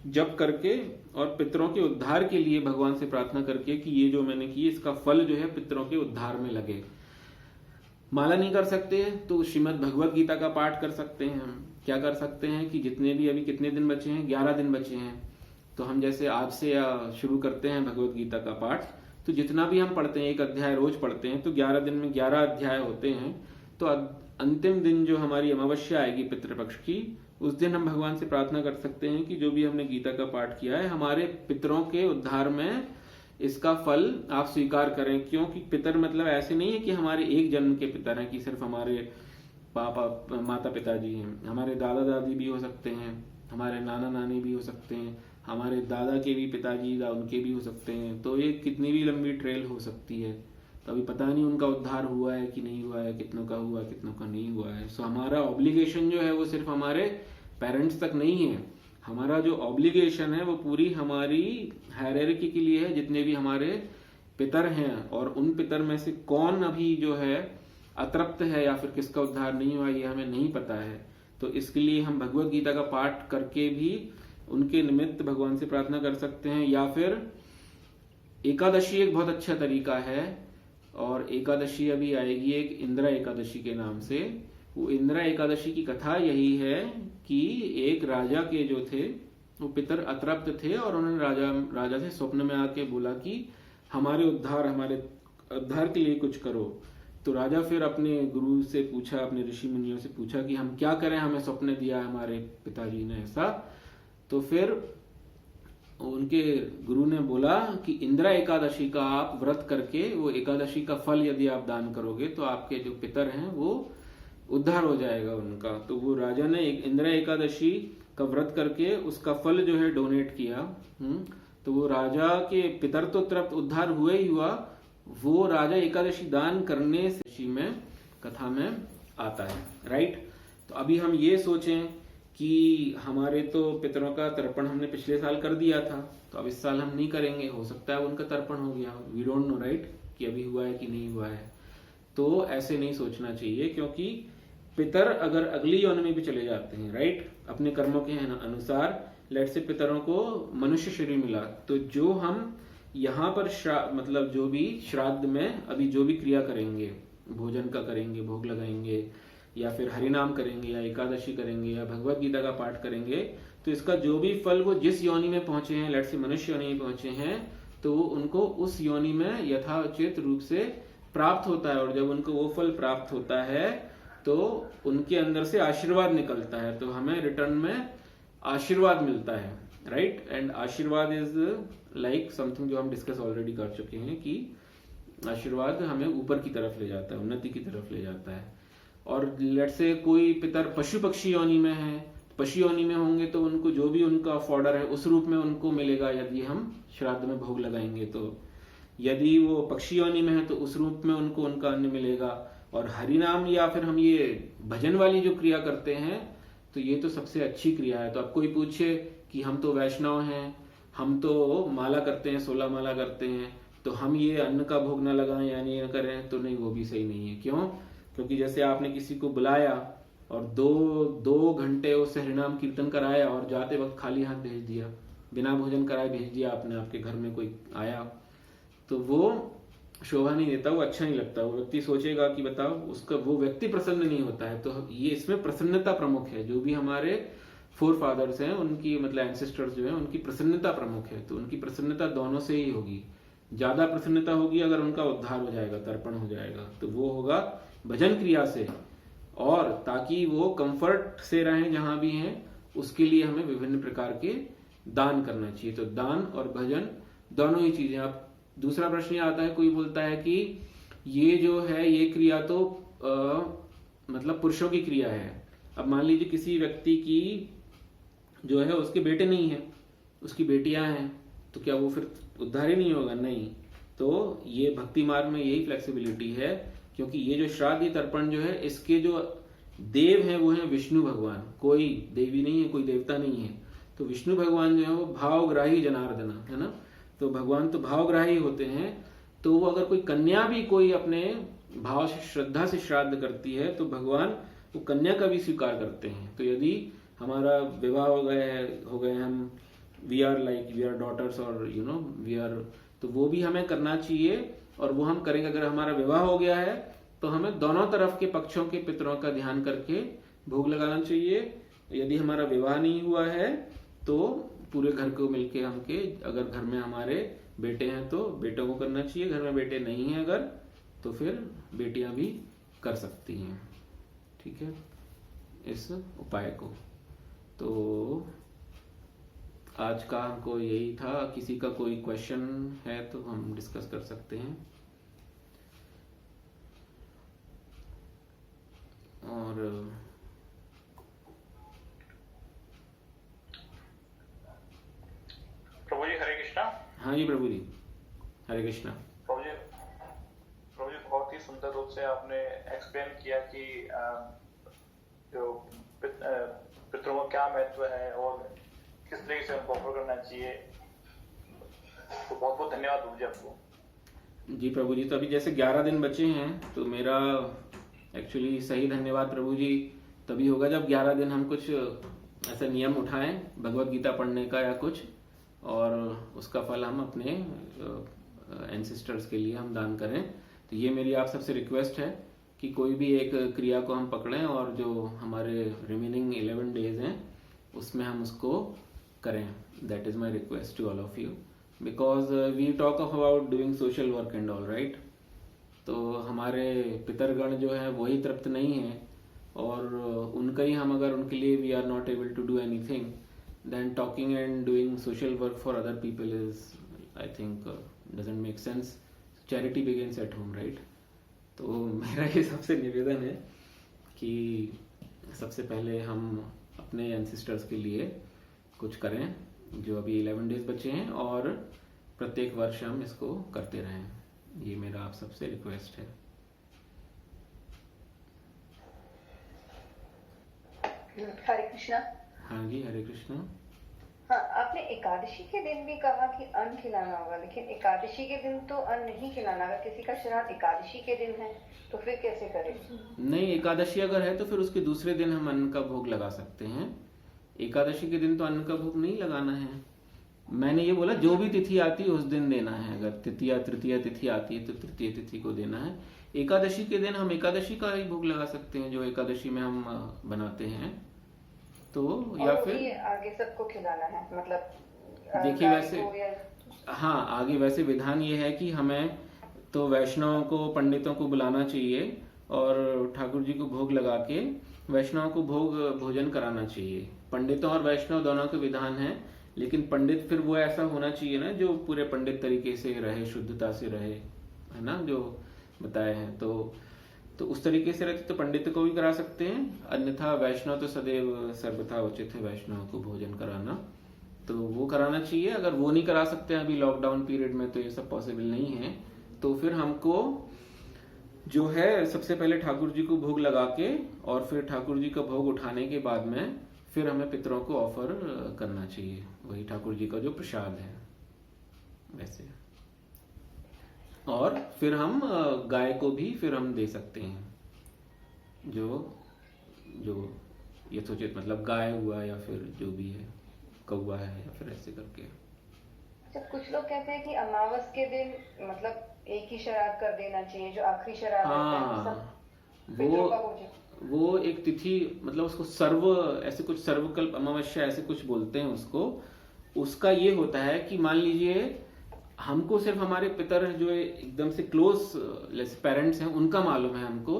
जप करके और पितरों के उद्धार के लिए भगवान से प्रार्थना करके कि ये जो मैंने की इसका फल जो है पितरों के उद्धार में लगे। माला नहीं कर सकते तो श्रीमद् भगवत गीता का पाठ कर सकते हैं। हम क्या कर सकते हैं कि जितने भी, अभी कितने दिन बचे हैं, 11 दिन बचे हैं, तो हम जैसे आज से शुरू करते हैं भगवत गीता का पाठ, तो जितना भी हम पढ़ते हैं, 1 अध्याय रोज पढ़ते हैं, तो 11 दिन में 11 अध्याय होते हैं। तो अंतिम दिन जो हमारी अमावस्या आएगी पितृपक्ष की, उस दिन हम भगवान से प्रार्थना कर सकते हैं कि जो भी हमने गीता का पाठ किया है, हमारे पितरों के उद्धार में इसका फल आप स्वीकार करें। क्योंकि पितर मतलब ऐसे नहीं है कि हमारे एक जन्म के पितर हैं, कि सिर्फ हमारे पापा माता पिताजी हैं, हमारे दादा दादी भी हो सकते हैं, हमारे नाना नानी भी हो सकते हैं, हमारे दादा के भी पिताजी उनके भी हो सकते हैं। तो ये कितनी भी लंबी ट्रेल हो सकती है। तो अभी पता नहीं उनका उद्धार हुआ है कि नहीं हुआ है, कितनों का हुआ, कितनों का नहीं हुआ है। सो हमारा ऑब्लिगेशन जो है वो सिर्फ हमारे पेरेंट्स तक नहीं है। हमारा जो ऑब्लिगेशन है वो पूरी हमारी हायरार्की के लिए है, जितने भी हमारे पितर हैं, और उन पितर में से कौन अभी जो है अतृप्त है या फिर किसका उद्धार नहीं हुआ, ये हमें नहीं पता है। तो इसके लिए हम भगवत गीता का पाठ करके भी उनके निमित्त भगवान से प्रार्थना कर सकते हैं। या फिर एकादशी एक बहुत अच्छा तरीका है, और एकादशी अभी आएगी एक इंदिरा एकादशी के नाम से। वो इंदिरा एकादशी की कथा यही है कि एक राजा के जो थे वो पितर अतृप्त थे, और उन्होंने राजा से स्वप्न में आके बोला कि हमारे उद्धार के लिए कुछ करो। तो राजा फिर अपने गुरु से पूछा, अपने ऋषि मुनियों से पूछा कि हम क्या करें, हमें स्वप्न दिया हमारे पिताजी ने ऐसा। तो फिर उनके गुरु ने बोला कि इंदिरा एकादशी का आप व्रत करके वो एकादशी का फल यदि आप दान करोगे तो आपके जो पितर हैं वो उद्धार हो जाएगा उनका। तो वो राजा ने एक इंदिरा एकादशी का व्रत करके उसका फल जो है डोनेट किया। तो वो राजा के पितर तो तृप्त उद्धार हुए ही हुआ, वो राजा एकादशी दान करने से में कथा में आता है, राइट। तो अभी हम ये सोचें कि हमारे तो पितरों का तर्पण हमने पिछले साल कर दिया था, तो अब इस साल हम नहीं करेंगे, हो सकता है उनका तर्पण हो गया, वी डोंट नो, राइट, कि अभी हुआ है कि नहीं हुआ है। तो ऐसे नहीं सोचना चाहिए, क्योंकि पितर अगर अगली योनि में भी चले जाते हैं, राइट, अपने कर्मों के अनुसार, लेट से पितरों को मनुष्य शरीर मिला, तो जो हम यहाँ पर मतलब जो भी श्राद्ध में अभी जो भी क्रिया करेंगे, भोजन का करेंगे, भोग लगाएंगे, या फिर हरिनाम करेंगे, या एकादशी करेंगे, या भगवत गीता का पाठ करेंगे, तो इसका जो भी फल वो जिस योनि में पहुंचे हैं, लेट से मनुष्य योनि में पहुंचे हैं, तो उनको उस योनि में यथाउचित रूप से प्राप्त होता है। और जब उनको वो फल प्राप्त होता है तो उनके अंदर से आशीर्वाद निकलता है, तो हमें रिटर्न में आशीर्वाद मिलता है, राइट। एंड आशीर्वाद इज लाइक समथिंग जो हम डिस्कस ऑलरेडी कर चुके हैं कि आशीर्वाद हमें ऊपर की तरफ ले जाता है, उन्नति की तरफ ले जाता है। और लेट से कोई पितर पशु पक्षी योनि में है, पशु योनि में होंगे तो उनको जो भी उनका फॉर्डर है उस रूप में उनको मिलेगा, यदि हम श्राद्ध में भोग लगाएंगे तो। यदि वो पक्षी योनि में है तो उस रूप में उनको उनका अन्न मिलेगा। और हरिनाम या फिर हम ये भजन वाली जो क्रिया करते हैं, तो ये तो सबसे अच्छी क्रिया है। तो अब कोई पूछे कि हम तो वैष्णव हैं, हम तो माला करते हैं, 16 माला करते हैं, तो हम ये अन्न का भोग ना लगाएं या नहीं करें, तो नहीं, वो भी सही नहीं है। क्यों? क्योंकि जैसे आपने किसी को बुलाया और दो घंटे उससे हरिनाम कीर्तन कराया और जाते वक्त खाली हाथ भेज दिया, बिना भोजन कराए भेज दिया आपने, आपके घर में कोई आया, तो वो शोभा नहीं देता, वो अच्छा नहीं लगता। वो व्यक्ति सोचेगा कि बताओ, उसका वो व्यक्ति प्रसन्न नहीं होता है। तो ये इसमें प्रसन्नता प्रमुख है। जो भी हमारे फोर फादर्स हैं, उनकी मतलब एंसेस्टर्स जो हैं, उनकी प्रसन्नता प्रमुख है। तो उनकी प्रसन्नता दोनों से ही होगी। ज्यादा प्रसन्नता होगी अगर उनका उद्धार हो जाएगा, तर्पण हो जाएगा, तो वो होगा भजन क्रिया से। और ताकि वो कंफर्ट से रहें जहां भी हैं, उसके लिए हमें विभिन्न प्रकार के दान करना चाहिए। तो दान और भजन दोनों ही चीजें। आप दूसरा प्रश्न ये आता है, कोई बोलता है कि ये जो है ये क्रिया तो मतलब पुरुषों की क्रिया है। अब मान लीजिए किसी व्यक्ति की जो है उसके बेटे नहीं है, उसकी बेटियां हैं, तो क्या वो फिर उद्धार ही नहीं होगा? नहीं। तो ये भक्ति मार्ग में यही फ्लेक्सिबिलिटी है, क्योंकि ये जो श्राद्ध तर्पण जो है, इसके जो देव हैं वो हैं विष्णु भगवान, कोई देवी नहीं है, कोई देवता नहीं है। तो विष्णु भगवान जो है वो भावग्राही जनार्दना है ना, तो भगवान तो भावग्राही होते हैं। तो वो अगर कोई कन्या भी कोई अपने भाव से श्रद्धा से श्राद्ध करती है, तो भगवान वो कन्या का भी स्वीकार करते हैं। तो यदि हमारा विवाह हो गए हम, वी आर डॉटर्स और वी आर, तो वो भी हमें करना चाहिए। और वो हम करेंगे। अगर हमारा विवाह हो गया है तो हमें दोनों तरफ के पक्षों के पितरों का ध्यान करके भोग लगाना चाहिए। यदि हमारा विवाह नहीं हुआ है तो पूरे घर को मिलके हमके, अगर घर में हमारे बेटे हैं तो बेटों को करना चाहिए, घर में बेटे नहीं हैं अगर, तो फिर बेटियां भी कर सकती हैं। ठीक है, इस उपाय को। तो आज का हमको यही था। किसी का कोई क्वेश्चन है तो हम डिस्कस कर सकते हैं। और प्रभु जी हरे कृष्णा। हाँ जी प्रभु जी, हरे कृष्णा। प्रभु जी बहुत ही सुंदर रूप से आपने एक्सप्लेन किया कि जो पितरों का क्या महत्व है और किस तरीके से उनको ऑफर करना चाहिए। तो बहुत बहुत धन्यवाद प्रभु जी आपको। जी प्रभु जी, तो अभी जैसे 11 दिन बचे हैं, तो मेरा एक्चुअली सही धन्यवाद प्रभु जी तभी होगा जब 11 दिन हम कुछ ऐसा नियम उठाएं भगवत गीता पढ़ने का या कुछ, और उसका फल हम अपने एंसेस्टर्स के लिए हम दान करें। तो ये मेरी आप सबसे रिक्वेस्ट है कि कोई भी एक क्रिया को हम पकड़ें और जो हमारे रिमेनिंग 11 डेज हैं उसमें हम उसको करें। That is my request to all of you, because we talk about doing social work and all, right. तो हमारे पितरगण जो है वही तृप्त नहीं है, और उनका ही हम अगर उनके लिए we are not able to do anything, then talking and doing social work for other people is, I think, doesn't make sense. Charity begins at home, right. तो मेरा ये सबसे निवेदन है कि सबसे पहले हम अपने एंसेस्टर्स के लिए कुछ करें, जो अभी 11 डेज बचे हैं, और प्रत्येक वर्ष हम इसको करते रहें। ये मेरा आप सबसे रिक्वेस्ट है। हरे कृष्णा। हाँ जी, हरे कृष्णा। हाँ, आपने एकादशी के दिन भी कहा कि अन्न खिलाना होगा, लेकिन एकादशी के दिन तो अन्न नहीं खिलाना। अगर किसी का श्राद्ध एकादशी के दिन है तो फिर कैसे करें? नहीं, एकादशी अगर है तो फिर उसके दूसरे दिन हम अन्न का भोग लगा सकते हैं। एकादशी के दिन तो अन्न का भोग नहीं लगाना है। मैंने ये बोला जो भी तिथि आती है उस दिन देना है। अगर तृतीया तिथि आती है तो तृतीय तिथि को देना है। एकादशी के दिन हम एकादशी का ही भोग लगा सकते हैं, जो एकादशी में हम बनाते हैं। तो या फिर आगे सबको खिलाना है, मतलब देखिए वैसे हाँ, आगे वैसे विधान ये है कि हमें तो वैष्णवों को, पंडितों को बुलाना चाहिए और ठाकुर जी को भोग लगा के वैष्णव को भोजन कराना चाहिए। पंडितों और वैष्णव दोनों के विधान है, लेकिन पंडित फिर वो ऐसा होना चाहिए ना जो पूरे पंडित तरीके से रहे, शुद्धता से रहे, है ना, जो बताए हैं। तो उस तरीके से रहते तो पंडित को भी करा सकते हैं, अन्यथा वैष्णव तो सदैव सर्वथा उचित है वैष्णव को भोजन कराना, तो वो कराना चाहिए। अगर वो नहीं करा सकते हैं अभी लॉकडाउन पीरियड में, तो ये सब पॉसिबल नहीं है, तो फिर हमको जो है सबसे पहले ठाकुर जी को भोग लगा के और फिर ठाकुर जी का भोग उठाने के बाद में फिर हमें पितरों को ऑफर करना चाहिए, वही ठाकुर जी का जो प्रसाद है वैसे। और फिर हम गाय को भी फिर हम दे सकते हैं, जो यथोचित, मतलब गाय हुआ या फिर जो भी है, कौवा है, या फिर ऐसे करके। अच्छा, कुछ लोग कहते हैं कि अमावस के दिन मतलब एक ही श्राद्ध कर देना चाहिए, जो आखिरी श्राद्ध होता है, वो एक तिथि, मतलब उसको ऐसे कुछ सर्वकल्प अमावस्या ऐसे कुछ बोलते हैं उसको। उसका ये होता है कि मान लीजिए हमको सिर्फ हमारे पितर जो एकदम से क्लोज पेरेंट्स हैं उनका मालूम है हमको,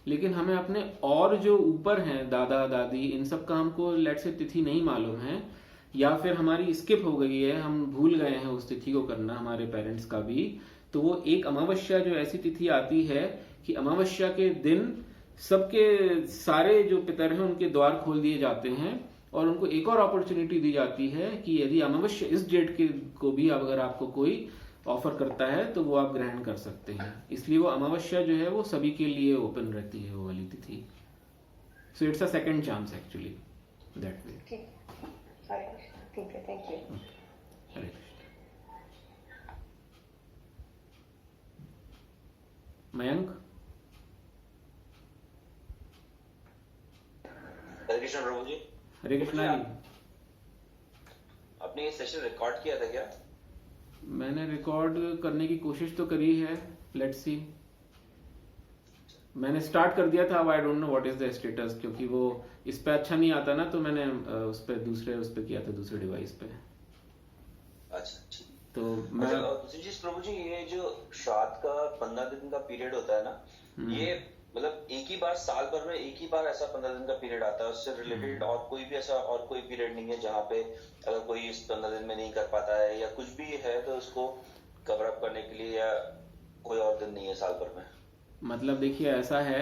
लेकिन हमें अपने और जो ऊपर हैं दादा दादी, इन सब का हमको लेट से तिथि नहीं मालूम है, या फिर हमारी स्किप हो गई है, हम भूल गए हैं उस तिथि को करना, हमारे पेरेंट्स का भी। तो वो एक अमावस्या जो ऐसी तिथि आती है कि अमावस्या के दिन सबके सारे जो पितर हैं उनके द्वार खोल दिए जाते हैं और उनको एक और अपॉर्चुनिटी दी जाती है कि यदि अमावस्या इस डेट के को भी अगर आपको कोई ऑफर करता है तो वो आप ग्रहण कर सकते हैं। इसलिए वो अमावस्या जो है वो सभी के लिए ओपन रहती है, वो वाली तिथि। So it's a second chance actually, that way. ठीक है, थैंक यू। हरे कृष्ण। मयंक। हरे कृष्ण प्रभु जी। हरे कृष्णा जी। आपने ये सेशन रिकॉर्ड किया था क्या? मैंने रिकॉर्ड करने की कोशिश तो करी है, लेट्स सी। मैंने स्टार्ट कर दिया था, अब I don't know what is the status, क्योंकि वो इस पे अच्छा नहीं आता ना, तो मैंने उस पे किया था, दूसरे डिवाइस पे। अच्छा, ठीक। तो मैं दूसरी चीज प्रभु जी, ये जो श्राद्ध का 15 दिन का पीरियड होता है ना, ये मतलब एक ही बार साल भर में एक ही बार ऐसा 15 दिन का पीरियड आता है, उससे रिलेटेड और कोई भी ऐसा और कोई पीरियड नहीं है जहाँ पे अगर कोई इस 15 दिन में नहीं कर पाता है या कुछ भी है तो उसको कवर अप करने के लिए, या कोई और दिन नहीं है साल भर में? मतलब देखिए ऐसा है,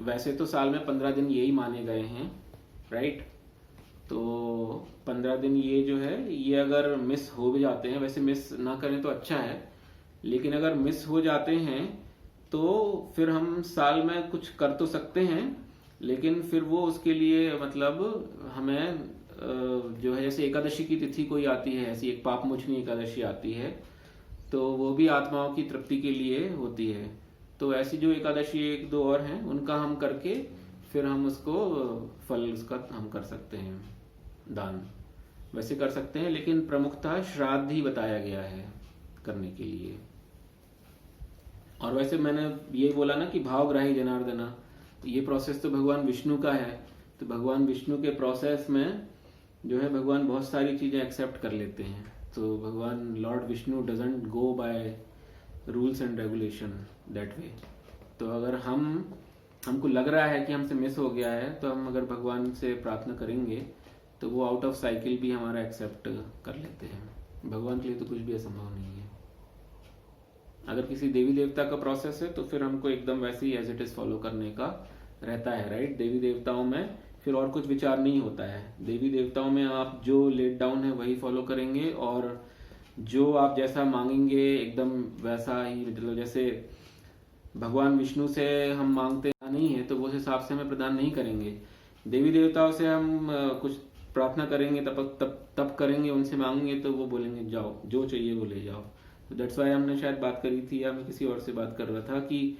वैसे तो साल में 15 दिन यही माने गए हैं, राइट। तो 15 दिन ये जो है, ये अगर मिस हो भी जाते हैं, वैसे मिस ना करें तो अच्छा है, लेकिन अगर मिस हो जाते हैं तो फिर हम साल में कुछ कर तो सकते हैं, लेकिन फिर वो उसके लिए मतलब हमें जो है, जैसे एकादशी की तिथि कोई आती है, ऐसी एक पापमोचनी एकादशी आती है, तो वो भी आत्माओं की तृप्ति के लिए होती है। तो ऐसी जो एकादशी एक दो और हैं उनका हम करके फिर हम उसको फल उसका हम कर सकते हैं, दान वैसे कर सकते हैं, लेकिन प्रमुखतः श्राद्ध ही बताया गया है करने के लिए। और वैसे मैंने ये बोला ना कि भावग्राही जनार्दना, तो ये प्रोसेस तो भगवान विष्णु का है, तो भगवान विष्णु के प्रोसेस में जो है भगवान बहुत सारी चीजें एक्सेप्ट कर लेते हैं। तो भगवान Lord Vishnu doesn't go by rules and regulation that way. तो अगर हमको लग रहा है कि हमसे मिस हो गया है, तो हम अगर भगवान से प्रार्थना करेंगे तो वो आउट ऑफ साइकिल भी हमारा एक्सेप्ट कर लेते हैं। भगवान के लिए तो कुछ भी असंभव नहीं है। अगर किसी देवी देवता का प्रोसेस है तो फिर हमको एकदम वैसे ही एज इट इज फॉलो करने का रहता है, राइट। देवी देवताओं में फिर और कुछ विचार नहीं होता है। देवी देवताओं में आप जो लेट डाउन है वही फॉलो करेंगे, और जो आप जैसा मांगेंगे एकदम वैसा ही, मतलब जैसे भगवान विष्णु से हम मांगते नहीं है तो वो उस हिसाब से हमें प्रदान नहीं करेंगे। देवी देवताओं से हम कुछ प्रार्थना करेंगे, तब करेंगे, उनसे मांगेंगे तो वो बोलेंगे जाओ जो चाहिए वो ले जाओ। तो दैट्स वाई हमने शायद बात करी थी, या मैं किसी और से बात कर रहा था कि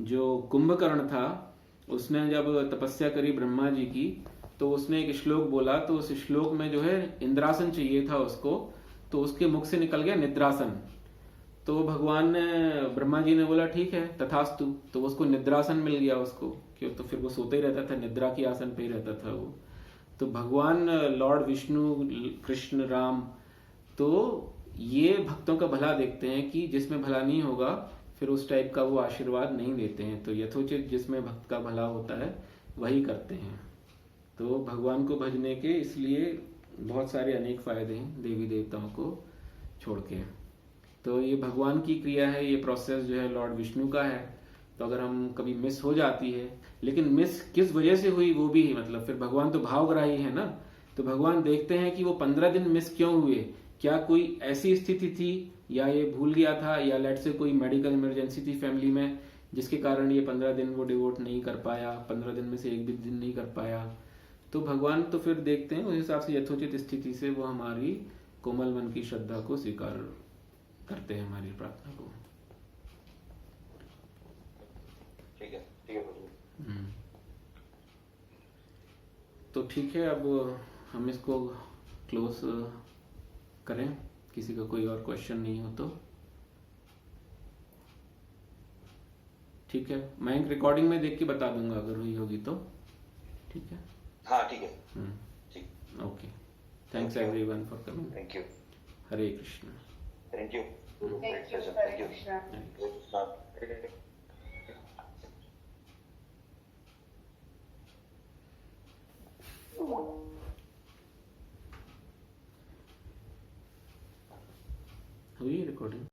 जो कुंभकर्ण था उसने जब तपस्या करी ब्रह्मा जी की, तो उसने एक श्लोक बोला, तो उस श्लोक में जो है इंद्रासन चाहिए था उसको, तो उसके मुख से निकल गया निद्रासन। तो भगवान ने, ब्रह्मा जी ने बोला ठीक है तथास्तु, तो उसको निद्रासन मिल गया उसको, क्यों, तो फिर वो सोते ही रहता था, निद्रा की आसन पे ही रहता था वो। तो भगवान लॉर्ड विष्णु, कृष्ण, राम, तो ये भक्तों का भला देखते हैं कि जिसमें भला नहीं होगा फिर उस टाइप का वो आशीर्वाद नहीं देते हैं। तो यथोचित जिसमें भक्त का भला होता है वही करते हैं। तो भगवान को भजने के इसलिए बहुत सारे अनेक फायदे हैं देवी देवताओं को छोड़ के। तो ये भगवान की क्रिया है, ये प्रोसेस जो है लॉर्ड विष्णु का है। तो अगर हम कभी मिस हो जाती है, लेकिन मिस किस वजह से हुई वो भी, मतलब फिर भगवान तो भावग्राही है ना, तो भगवान देखते हैं कि वो 15 दिन मिस क्यों हुए, क्या कोई ऐसी स्थिति थी, या ये भूल गया था, या लेट से कोई मेडिकल इमरजेंसी थी फैमिली में जिसके कारण ये 15 दिन वो डिवोट नहीं कर पाया, 15 दिन में से एक भी दिन नहीं कर पाया। तो भगवान तो फिर देखते हैं उस हिसाब से, यथोचित स्थिति से वो हमारी कोमल मन की श्रद्धा को स्वीकार करते हैं, हमारी प्रार्थना को। ठीक है प्रभु। तो ठीक है, अब हम इसको क्लोज करें, किसी का कोई और क्वेश्चन नहीं हो तो। ठीक है, मैं एक रिकॉर्डिंग में देख के बता दूंगा अगर हुई होगी तो। ठीक है, हाँ ठीक है। ठीक, okay, thanks everyone for coming. Thank you. Hare Krishna. Thank you. Thank you, Hare Krishna. हुई रिकॉर्डिंग?